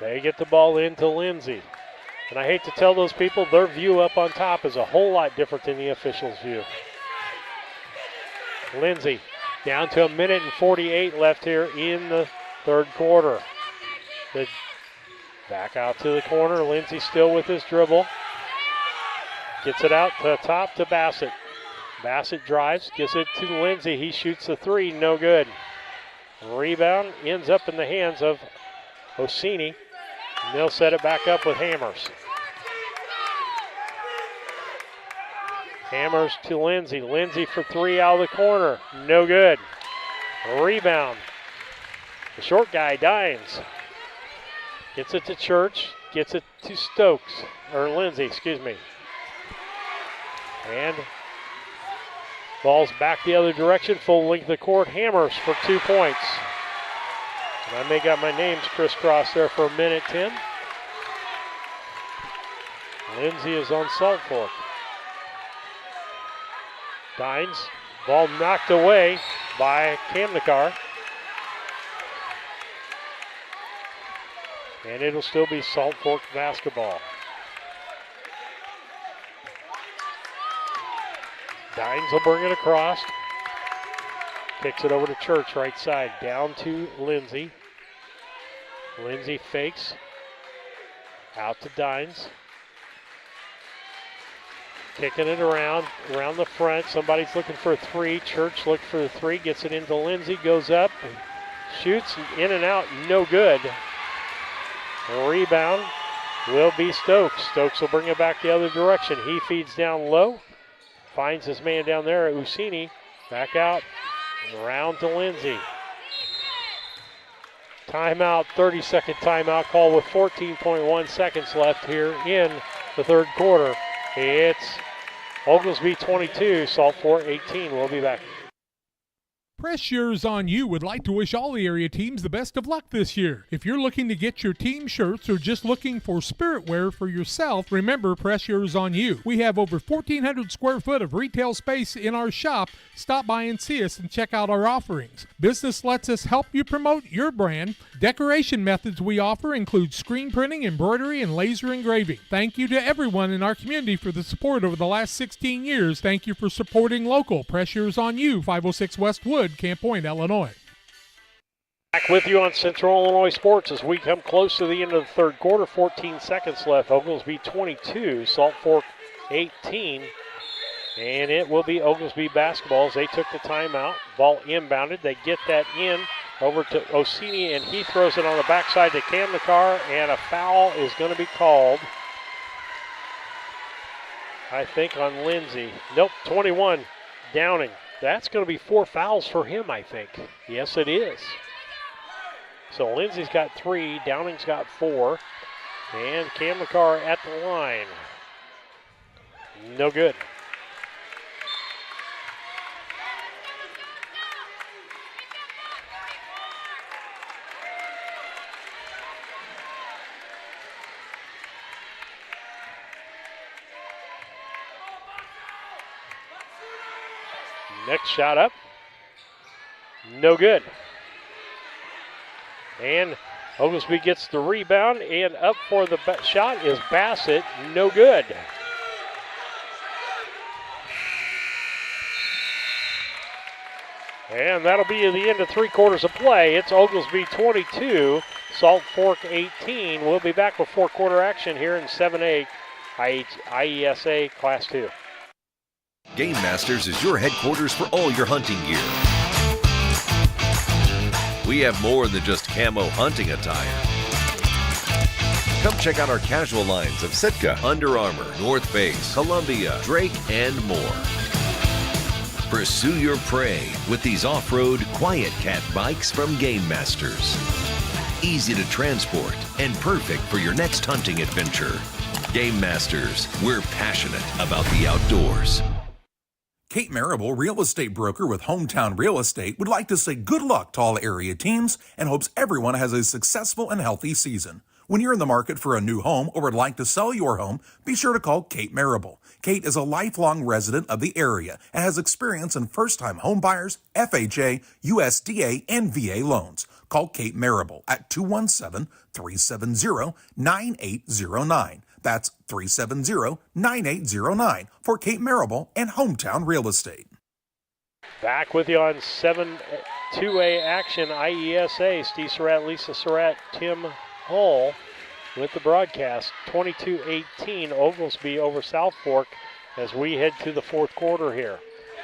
They get the ball into Lindsay. And I hate to tell those people, their view up on top is a whole lot different than the officials' view. Lindsay down to 1:48 left here in the third quarter. Back out to the corner. Lindsay still with his dribble. Gets it out to top to Bassett. Bassett drives, gives it to Lindsay. He shoots the three, no good. Rebound ends up in the hands of Orsini. And they'll set it back up with Hammers. Hammers to Lindsay. Lindsay for three out of the corner. No good. Rebound. The short guy, Dines. Gets it to Church. Gets it to Stokes. Or Lindsay, excuse me. And ball's back the other direction. Full length of the court. Hammers for 2 points. And I may got my names crisscrossed there for a minute, Tim. Lindsay is on Salt Fork. Dines, ball knocked away by Kamnikar. And it'll still be Salt Fork basketball. Dines will bring it across. Kicks it over to Church, right side. Down to Lindsay. Lindsay fakes. Out to Dines. Kicking it around the front. Somebody's looking for a three. Church looked for the three, gets it into Lindsay, goes up, shoots in and out, no good. Rebound will be Stokes. Stokes will bring it back the other direction. He feeds down low, finds his man down there, Usini. Back out, around to Lindsay. Timeout, 30-second timeout call with 14.1 seconds left here in the third quarter. It's Oglesby 22, Salt Fork 18. We'll be back. Press Yours On You would like to wish all the area teams the best of luck this year. If you're looking to get your team shirts or just looking for spirit wear for yourself, remember Press Yours On You. We have over 1,400 square foot of retail space in our shop. Stop by and see us and check out our offerings. Business lets us help you promote your brand. Decoration methods we offer include screen printing, embroidery, and laser engraving. Thank you to everyone in our community for the support over the last 16 years. Thank you for supporting local. Press Yours On You, 506 West Wood, Camp Point, Illinois. Back with you on Central Illinois Sports as we come close to the end of the third quarter. 14 seconds left. Oglesby 22, Salt Fork 18. And it will be Oglesby basketball as they took the timeout. Ball inbounded. They get that in over to Osini, and he throws it on the backside to Kamnikar, and a foul is going to be called, I think, on Lindsay. Nope, 21, Downing. That's going to be 4 fouls for him, I think. Yes, it is. So Lindsay's got 3, Downing's got 4, and Kamnikar at the line. No good. Next shot up. No good. And Oglesby gets the rebound, and up for the shot is Bassett. No good. And that'll be the end of 3 quarters of play. It's Oglesby 22, Salt Fork 18. We'll be back with 4-quarter action here in 7A IESA Class 2. Game Masters is your headquarters for all your hunting gear. We have more than just camo hunting attire. Come check out our casual lines of Sitka, Under Armour, North Face, Columbia, Drake, and more. Pursue your prey with these off-road Quiet Cat bikes from Game Masters. Easy to transport and perfect for your next hunting adventure. Game Masters, we're passionate about the outdoors. Kate Marable, real estate broker with Hometown Real Estate, would like to say good luck to all area teams and hopes everyone has a successful and healthy season. When you're in the market for a new home or would like to sell your home, be sure to call Kate Marable. Kate is a lifelong resident of the area and has experience in first-time home buyers, FHA, USDA, and VA loans. Call Kate Marable at 217-370-9809. That's 370-9809 for Kate Marable and Hometown Real Estate. Back with you on 7-2A action, IESA. Steve Surratt, Lisa Surratt, Tim Hull with the broadcast. 22-18, Oglesby over South Fork as we head to the 4th quarter here.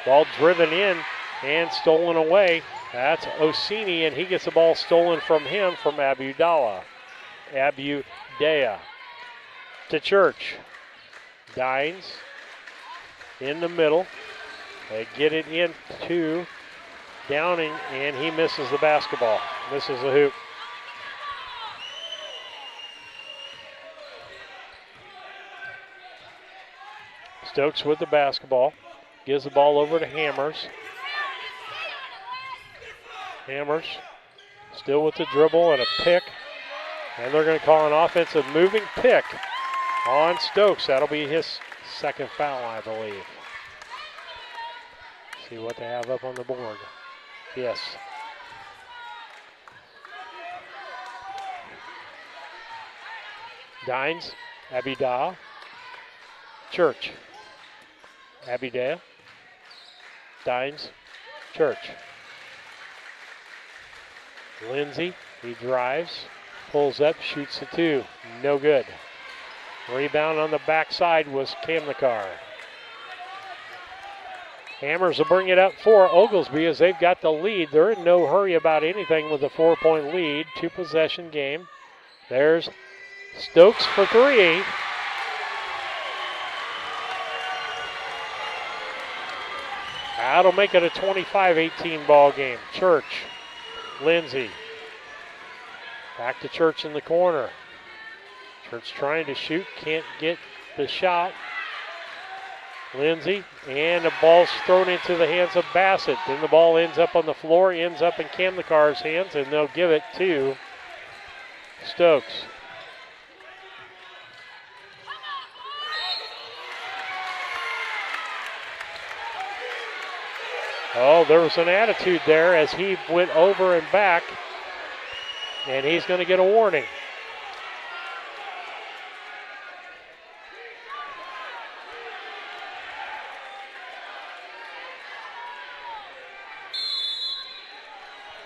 Ball driven in and stolen away. That's Osini, and he gets the ball stolen from him from Abudaya. To Church. Dines in the middle. They get it into Downing, and he misses the basketball. Misses the hoop. Stokes with the basketball. Gives the ball over to Hammers. Hammers still with the dribble and a pick. And they're going to call an offensive moving pick on Stokes. That'll be his 2nd foul, I believe. See what they have up on the board. Yes. Dines, Abidal, Church. Abidale, Dines, Church. Lindsay, he drives, pulls up, shoots the 2. No good. Rebound on the backside was Kamnikar. Hammers will bring it up for Oglesby as they've got the lead. They're in no hurry about anything with a 4-point lead. 2-possession game. There's Stokes for 3. That'll make it a 25-18 ball game. Church, Lindsay. Back to Church in the corner. Church trying to shoot, can't get the shot. Lindsay, and the ball's thrown into the hands of Bassett. Then the ball ends up on the floor, ends up in Kamnikar's hands, and they'll give it to Stokes. Oh, there was an attitude there as he went over and back, and he's going to get a warning.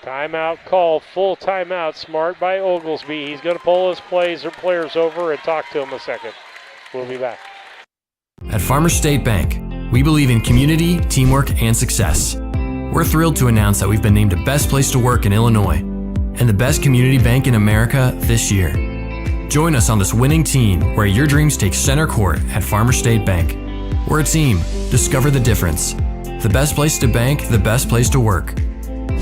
Timeout called, full timeout, smart by Oglesby. He's going to pull his players over and talk to them a second. We'll be back. At Farmers State Bank, we believe in community, teamwork, and success. We're thrilled to announce that we've been named the best place to work in Illinois and the best community bank in America this year. Join us on this winning team where your dreams take center court at Farmer State Bank. We're a team. Discover the difference. The best place to bank, the best place to work.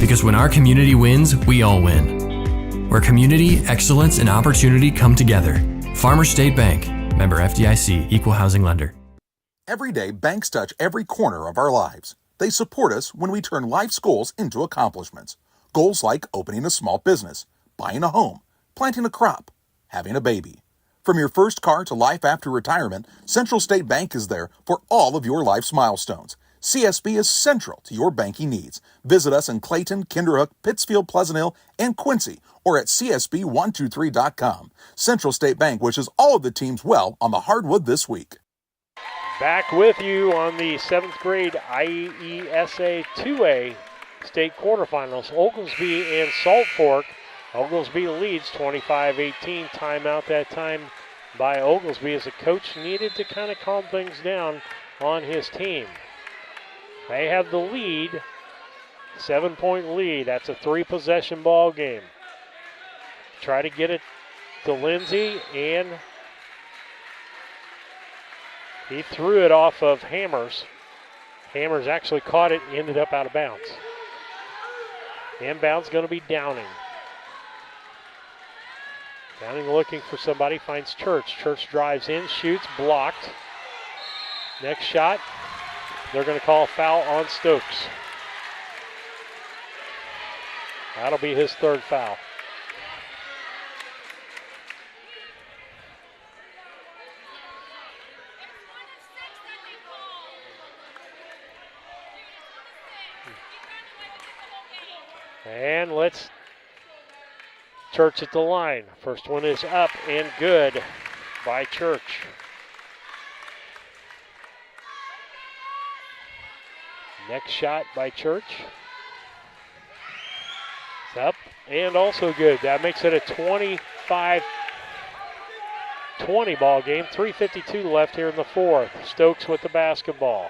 Because when our community wins, we all win. Where community, excellence, and opportunity come together. Farmer State Bank. Member FDIC. Equal housing lender. Every day, banks touch every corner of our lives. They support us when we turn life's goals into accomplishments. Goals like opening a small business, buying a home, planting a crop, having a baby. From your first car to life after retirement, Central State Bank is there for all of your life's milestones. CSB is central to your banking needs. Visit us in Clayton, Kinderhook, Pittsfield, Pleasant Hill, and Quincy, or at csb123.com. Central State Bank wishes all of the teams well on the hardwood this week. Back with you on the 7th grade IESA 2A state quarterfinals. Oglesby and Salt Fork. Oglesby leads 25-18. Timeout that time by Oglesby as the coach needed to kind of calm things down on his team. They have the lead, 7-point lead. That's a 3-possession ball game. Try to get it to Lindsay, and he threw it off of Hammers. Hammers actually caught it, ended up out of bounds. Inbound's going to be Downing. Downing looking for somebody, finds Church. Church drives in, shoots, blocked. Next shot, they're going to call a foul on Stokes. That'll be his third foul. And let's Church at the line. First one is up and good by Church. Next shot by Church. It's up and also good. That makes it a 25-20 ball game. 3:52 left here in the fourth. Stokes with the basketball.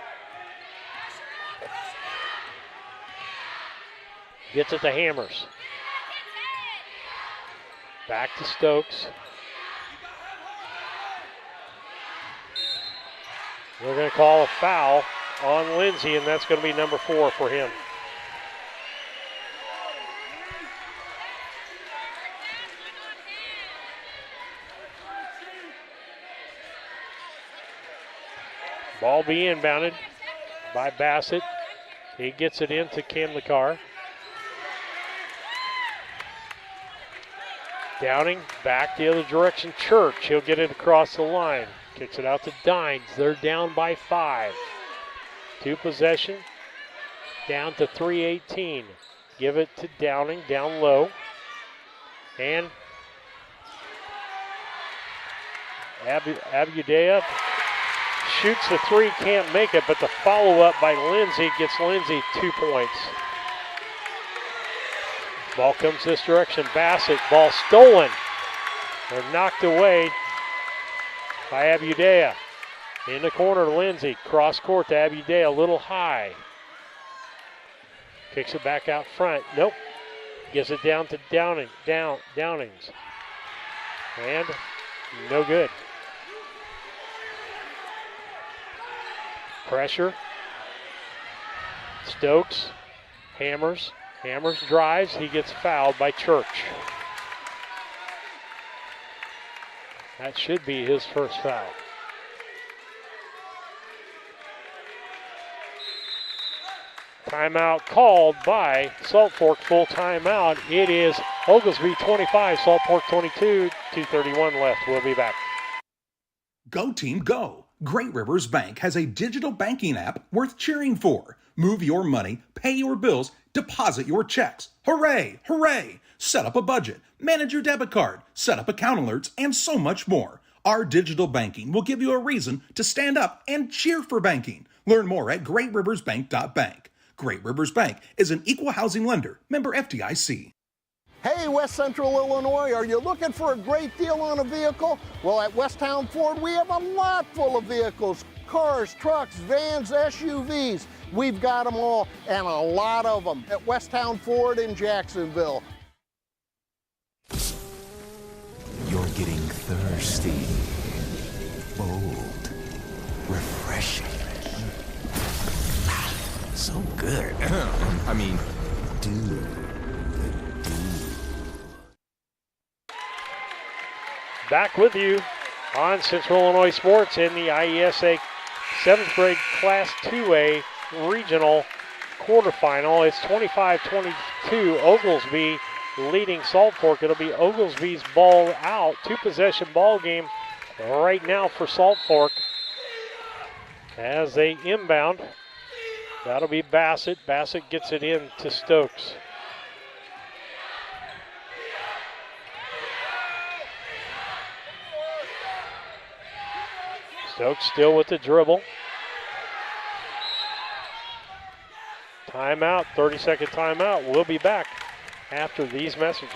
Gets it to Hammers. Back to Stokes. They're going to call a foul on Lindsay, and that's going to be number 4 for him. Ball be inbounded by Bassett. He gets it into Kamlikar. Downing back the other direction. Church, he'll get it across the line. Kicks it out to Dines. They're down by 5. 2 possession. Down to 3:18. Give it to Downing, down low. And Abudea shoots the 3, can't make it, but the follow-up by Lindsay gets Lindsay 2 points. Ball comes this direction. Bassett, ball stolen. They're knocked away by Abudea. In the corner, Lindsay. Cross court to Abudea, a little high. Kicks it back out front. Nope. Gives it down to Downings. And no good. Pressure. Stokes. Hammers. Hammers drives. He gets fouled by Church. That should be his first foul. Timeout called by Salt Fork. Full timeout. It is Oglesby 25, Salt Fork 22. 2:31 left. We'll be back. Go team, go! Great Rivers Bank has a digital banking app worth cheering for. Move your money, pay your bills, deposit your checks. Hooray! Hooray! Set up a budget, manage your debit card, set up account alerts, and so much more. Our digital banking will give you a reason to stand up and cheer for banking. Learn more at greatriversbank.bank. Great Rivers Bank is an equal housing lender, member FDIC. Hey, West Central Illinois, are you looking for a great deal on a vehicle? Well, at Westtown Ford, we have a lot full of vehicles. cars, trucks, vans, SUVs. We've got them all, and a lot of them at Westtown Ford in Jacksonville. You're getting thirsty, bold, refreshing. So good. I mean, dude. Back with you on Central Illinois Sports in the IESA 7th grade Class 2A regional quarterfinal. It's 25-22, Oglesby leading Salt Fork. It'll be Oglesby's ball out. 2-possession ball game right now for Salt Fork as they inbound. That'll be Bassett. Bassett gets it in to Stokes. Stokes still with the dribble. Timeout, 30-second timeout. We'll be back after these messages.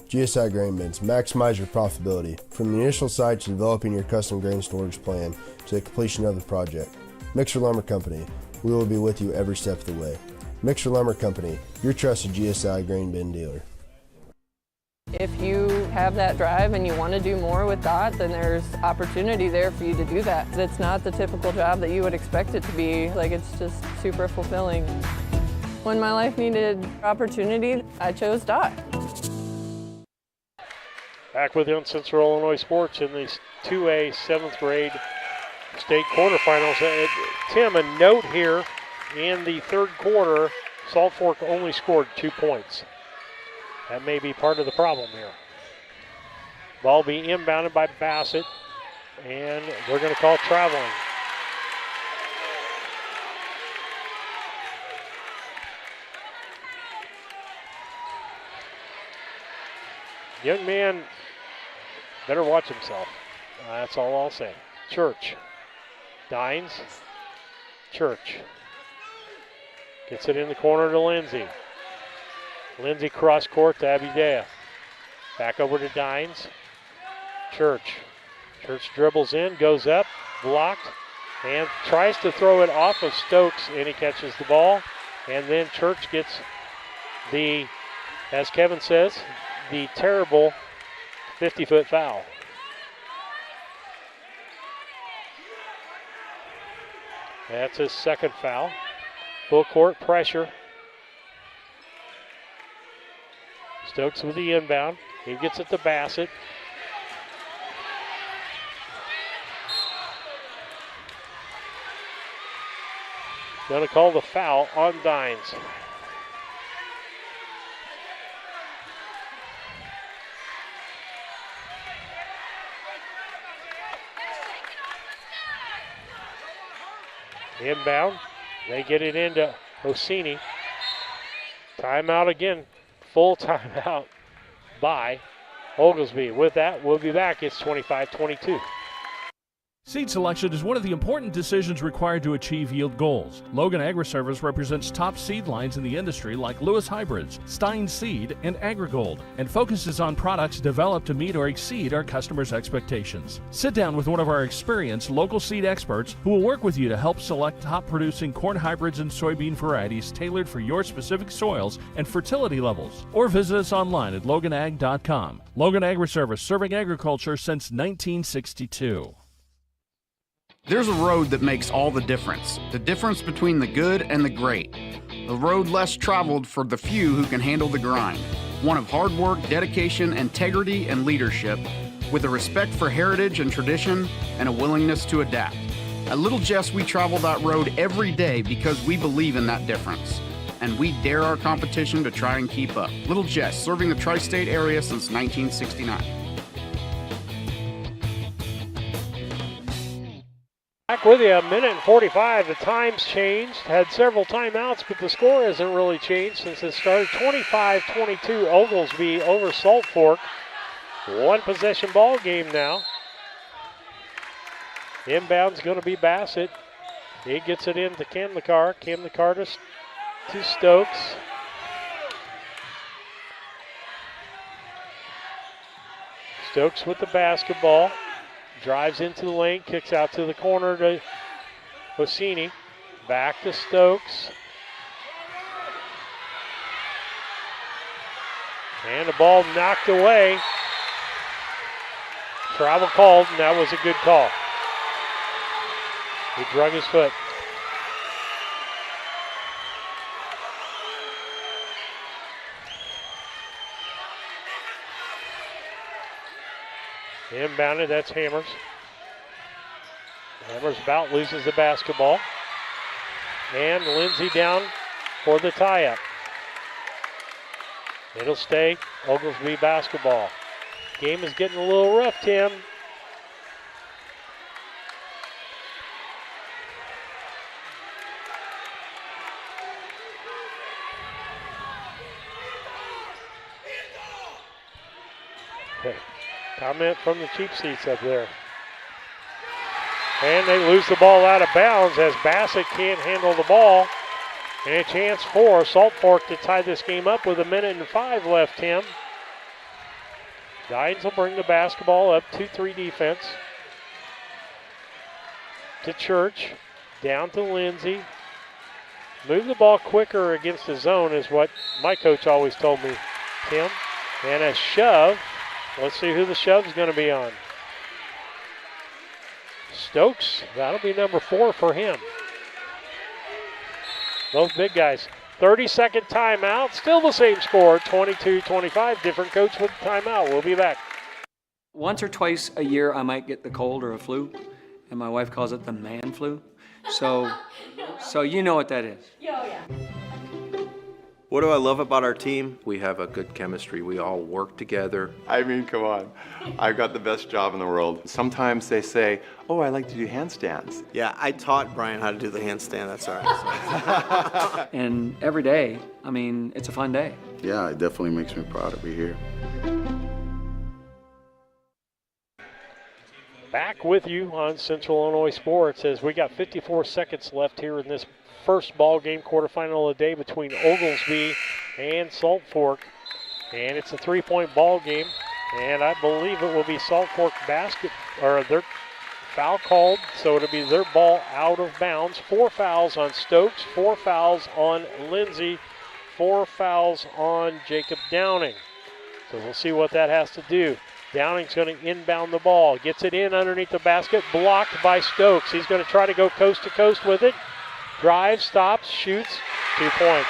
GSI Grain Bins. Maximize your profitability. From the initial site to developing your custom grain storage plan to the completion of the project. Mixer Lumber Company. We will be with you every step of the way. Mixer Lumber Company, your trusted GSI grain bin dealer. If you have that drive and you want to do more with that, then there's opportunity there for you to do that. It's not the typical job that you would expect it to be. Like, it's just super fulfilling. When my life needed opportunity, I chose DOT. Back with you on Central Illinois Sports in the 2A 7th grade state quarterfinals. Tim, a note here in the third quarter, Salt Fork only scored 2 points. That may be part of the problem here. Ball being inbounded by Bassett, and they're going to call traveling. Young man better watch himself. That's all I'll say. Church. Dines. Church. Gets it in the corner to Lindsay. Lindsay cross court to Abidea. Back over to Dines. Church. Church dribbles in, goes up, blocked, and tries to throw it off of Stokes, and he catches the ball. And then Church gets the, as Kevin says, the terrible 50-foot foul. That's his second foul. Full court pressure. Stokes with the inbound. He gets it to Bassett. Going to call the foul on Dines. Inbound. They get it into Orsini. Timeout again. Full timeout by Oglesby. With that, we'll be back. It's 25-22. Seed selection is one of the important decisions required to achieve yield goals. Logan Agri-Service represents top seed lines in the industry like Lewis Hybrids, Stein Seed, and AgriGold, and focuses on products developed to meet or exceed our customers' expectations. Sit down with one of our experienced local seed experts who will work with you to help select top-producing corn hybrids and soybean varieties tailored for your specific soils and fertility levels. Or visit us online at loganag.com. Logan Agri-Service, serving agriculture since 1962. There's a road that makes all the difference between the good and the great. A road less traveled for the few who can handle the grind. One of hard work, dedication, integrity, and leadership, with a respect for heritage and tradition and a willingness to adapt. At Little Jess, we travel that road every day because we believe in that difference. And we dare our competition to try and keep up. Little Jess, serving the tri-state area since 1969. Back with you, a minute and 45. The time's changed. Had several timeouts, but the score hasn't really changed since it started. 25-22, Oglesby over Salt Fork. One possession ball game now. Inbound's going to be Bassett. He gets it into Cam McCarr. Cam McCarr to Stokes. Stokes with the basketball. drives into the lane, kicks out to the corner to Hosseini. Back to Stokes. And the ball knocked away. Travel called, and that was a good call. He drug his foot. Inbounded, that's Hammers. Hammers about loses the basketball. And Lindsay down for the tie-up. It'll stay Oglesby basketball. Game is getting a little rough, Tim. Comment from the cheap seats up there. And they lose the ball out of bounds as Bassett can't handle the ball. And a chance for Salt Fork to tie this game up with 1:05 left, Tim. Dines will bring the basketball up 2-3 defense. To Church, down to Lindsay. Move the ball quicker against the zone is what my coach always told me, Tim. And a shove. Let's see who the shove's going to be on. Stokes, that'll be number 4 for him. Both big guys. 30-second timeout, still the same score, 22-25. Different coach with the timeout. We'll be back. Once or twice a year, I might get the cold or a flu, and my wife calls it the man flu. So you know what that is. Oh, yeah. What do I love about our team? We have a good chemistry. We all work together. I mean, come on. I've got the best job in the world. Sometimes they say, oh, I like to do handstands. Yeah, I taught Brian how to do the handstand. That's all right. And every day, I mean, it's a fun day. Yeah, it definitely makes me proud to be here. Back with you on Central Illinois Sports as we got 54 seconds left here in this first ball game quarterfinal of the day between Oglesby and Salt Fork. And it's a 3-point ball game. And I believe it will be Salt Fork basket, or their foul called, so it'll be their ball out of bounds. 4 fouls on Stokes, 4 fouls on Lindsay, 4 fouls on Jacob Downing. So we'll see what that has to do. Downing's going to inbound the ball, gets it in underneath the basket, blocked by Stokes. He's going to try to go coast to coast with it. Drives, stops, shoots, 2 points.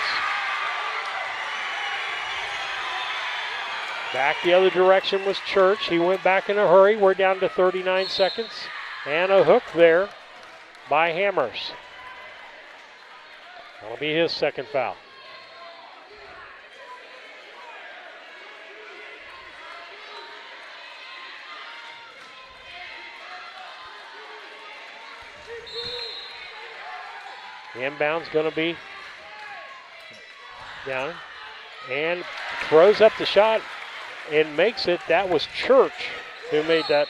Back the other direction was Church. He went back in a hurry. We're down to 39 seconds. And a hook there by Hammers. That'll be his second foul. The inbound's going to be down and throws up the shot and makes it. That was Church who made that.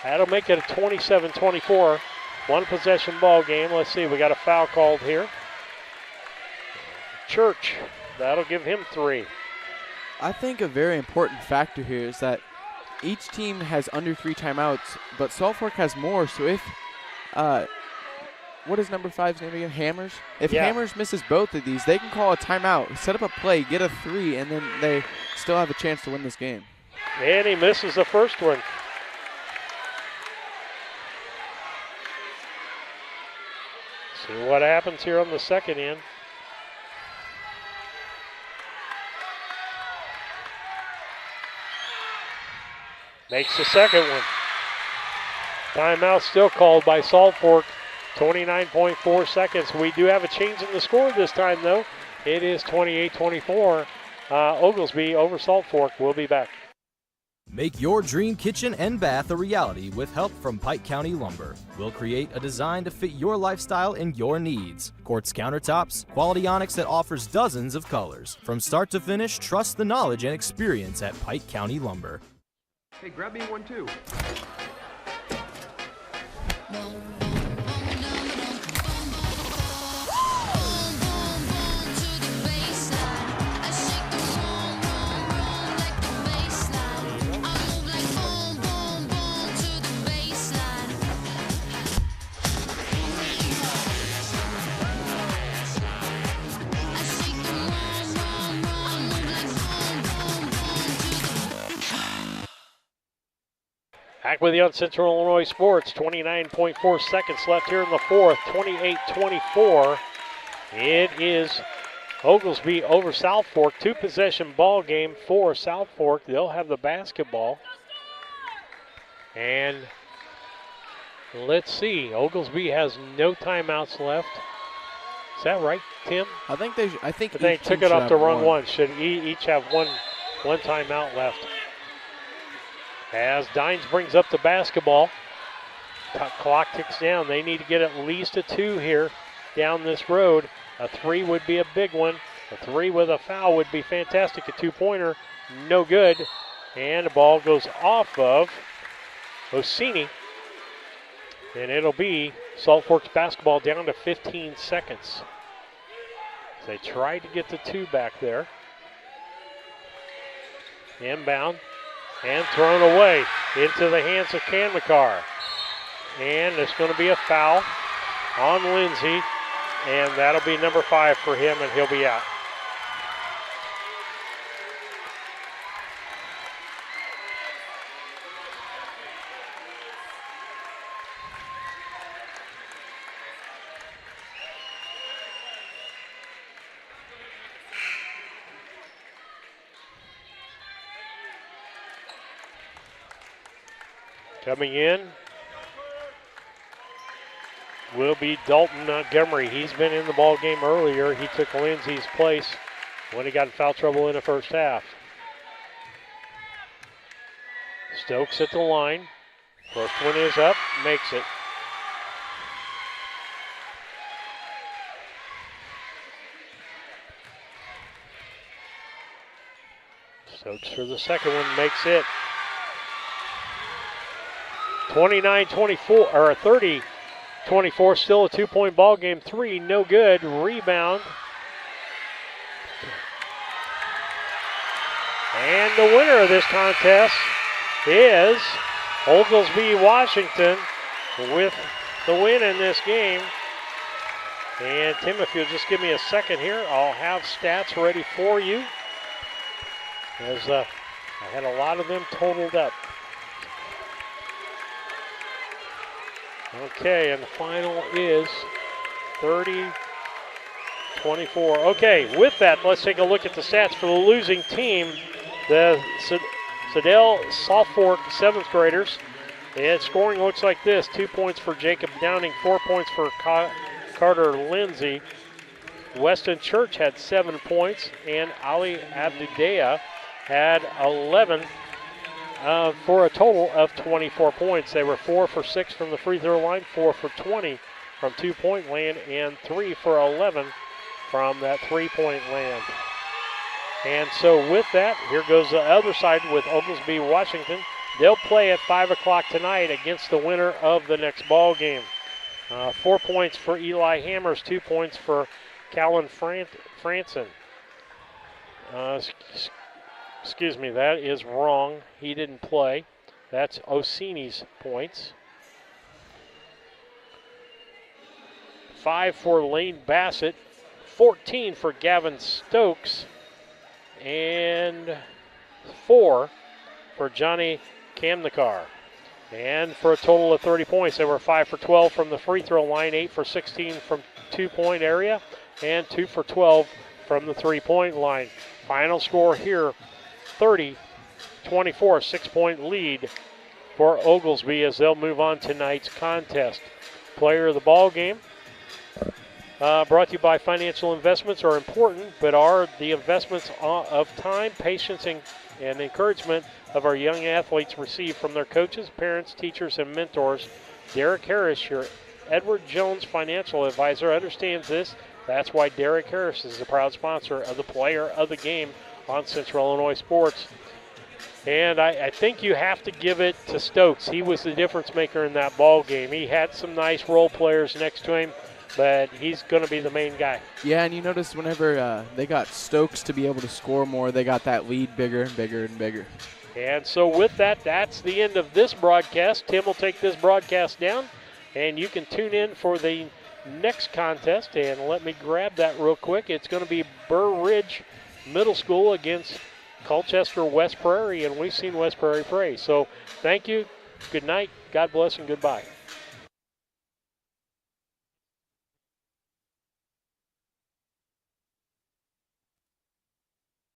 That'll make it a 27-24, 1-possession ball game. Let's see, we got a foul called here. Church, that'll give him 3. I think a very important factor here is that each team has under 3 timeouts, but Salt Fork has more. So if what is number 5's name again? Hammers? If Hammers misses both of these, they can call a timeout, set up a play, get a 3, and then they still have a chance to win this game. And he misses the first one. See what happens here on the second end. Makes the second one. Timeout still called by Salt Fork. 29.4 seconds. We do have a change in the score this time, though. It is 28-24. Oglesby over Salt Fork. We'll be back. Make your dream kitchen and bath a reality with help from Pike County Lumber. We'll create a design to fit your lifestyle and your needs. Quartz countertops, quality onyx that offers dozens of colors. From start to finish, trust the knowledge and experience at Pike County Lumber. Hey, grab me one too. Back with you on Central Illinois Sports. 29.4 seconds left here in the fourth. 28-24. It is Oglesby over South Fork. 2-possession ball game for South Fork. They'll have the basketball. And let's see. Oglesby has no timeouts left. Is that right, Tim? I think they took it off to run one. Should each have one timeout left. As Dines brings up the basketball, clock ticks down. They need to get at least a 2 here down this road. A 3 would be a big one. A 3 with a foul would be fantastic. A 2-pointer, no good. And the ball goes off of Ossini. And it'll be Salt Fork's basketball down to 15 seconds. They tried to get the 2 back there. Inbound. And thrown away into the hands of Kanmakar. And there's going to be a foul on Lindsay. And that'll be number 5 for him, and he'll be out. Coming in will be Dalton Montgomery. He's been in the ball game earlier. He took Lindsay's place when he got in foul trouble in the first half. Stokes at the line. First one is up, makes it. Stokes for the second one, makes it. 29-24, or 30-24, still a 2-point ball game. 3, no good. Rebound. And the winner of this contest is Oglesby Washington with the win in this game. And Tim, if you'll just give me a second here, I'll have stats ready for you. As I had a lot of them totaled up. Okay, and the final is 30-24. Okay, with that, let's take a look at the stats for the losing team. The Sidell South Fork 7th graders. And scoring looks like this. 2 points for Jacob Downing, 4 points for Carter Lindsay. Weston Church had 7 points, and Ali Abdudea had 11 for a total of 24 points. They were 4 for 6 from the free throw line, 4 for 20 from 2-point land, and 3 for 11 from that 3-point land. And so with that, here goes the other side with Oglesby Washington. They'll play at 5 o'clock tonight against the winner of the next ball game. 4 points for Eli Hammers, 2 points for Callan Franson. Excuse me, that is wrong. He didn't play. That's Ossini's points. 5 for Lane Bassett, 14 for Gavin Stokes, and 4 for Johnny Kamnikar. And for a total of 30 points, they were 5 for 12 from the free throw line, 8 for 16 from 2-point area, and 2 for 12 from the 3-point line. Final score here, 30-24, 6-point lead for Oglesby as they'll move on to tonight's contest. Player of the ball game, brought to you by Financial Investments, are important, but are the investments of time, patience, and encouragement of our young athletes received from their coaches, parents, teachers, and mentors. Derek Harris, your Edward Jones financial advisor, understands this. That's why Derek Harris is the proud sponsor of the Player of the Game on Central Illinois Sports. And I think you have to give it to Stokes. He was the difference maker in that ball game. He had some nice role players next to him, but he's going to be the main guy. Yeah, and you notice whenever they got Stokes to be able to score more, they got that lead bigger and bigger and bigger. And so with that, that's the end of this broadcast. Tim will take this broadcast down, and you can tune in for the next contest. And let me grab that real quick. It's going to be Burr Ridge Middle School against Colchester West Prairie, and we've seen West Prairie play. So thank you Good night, God bless, and goodbye.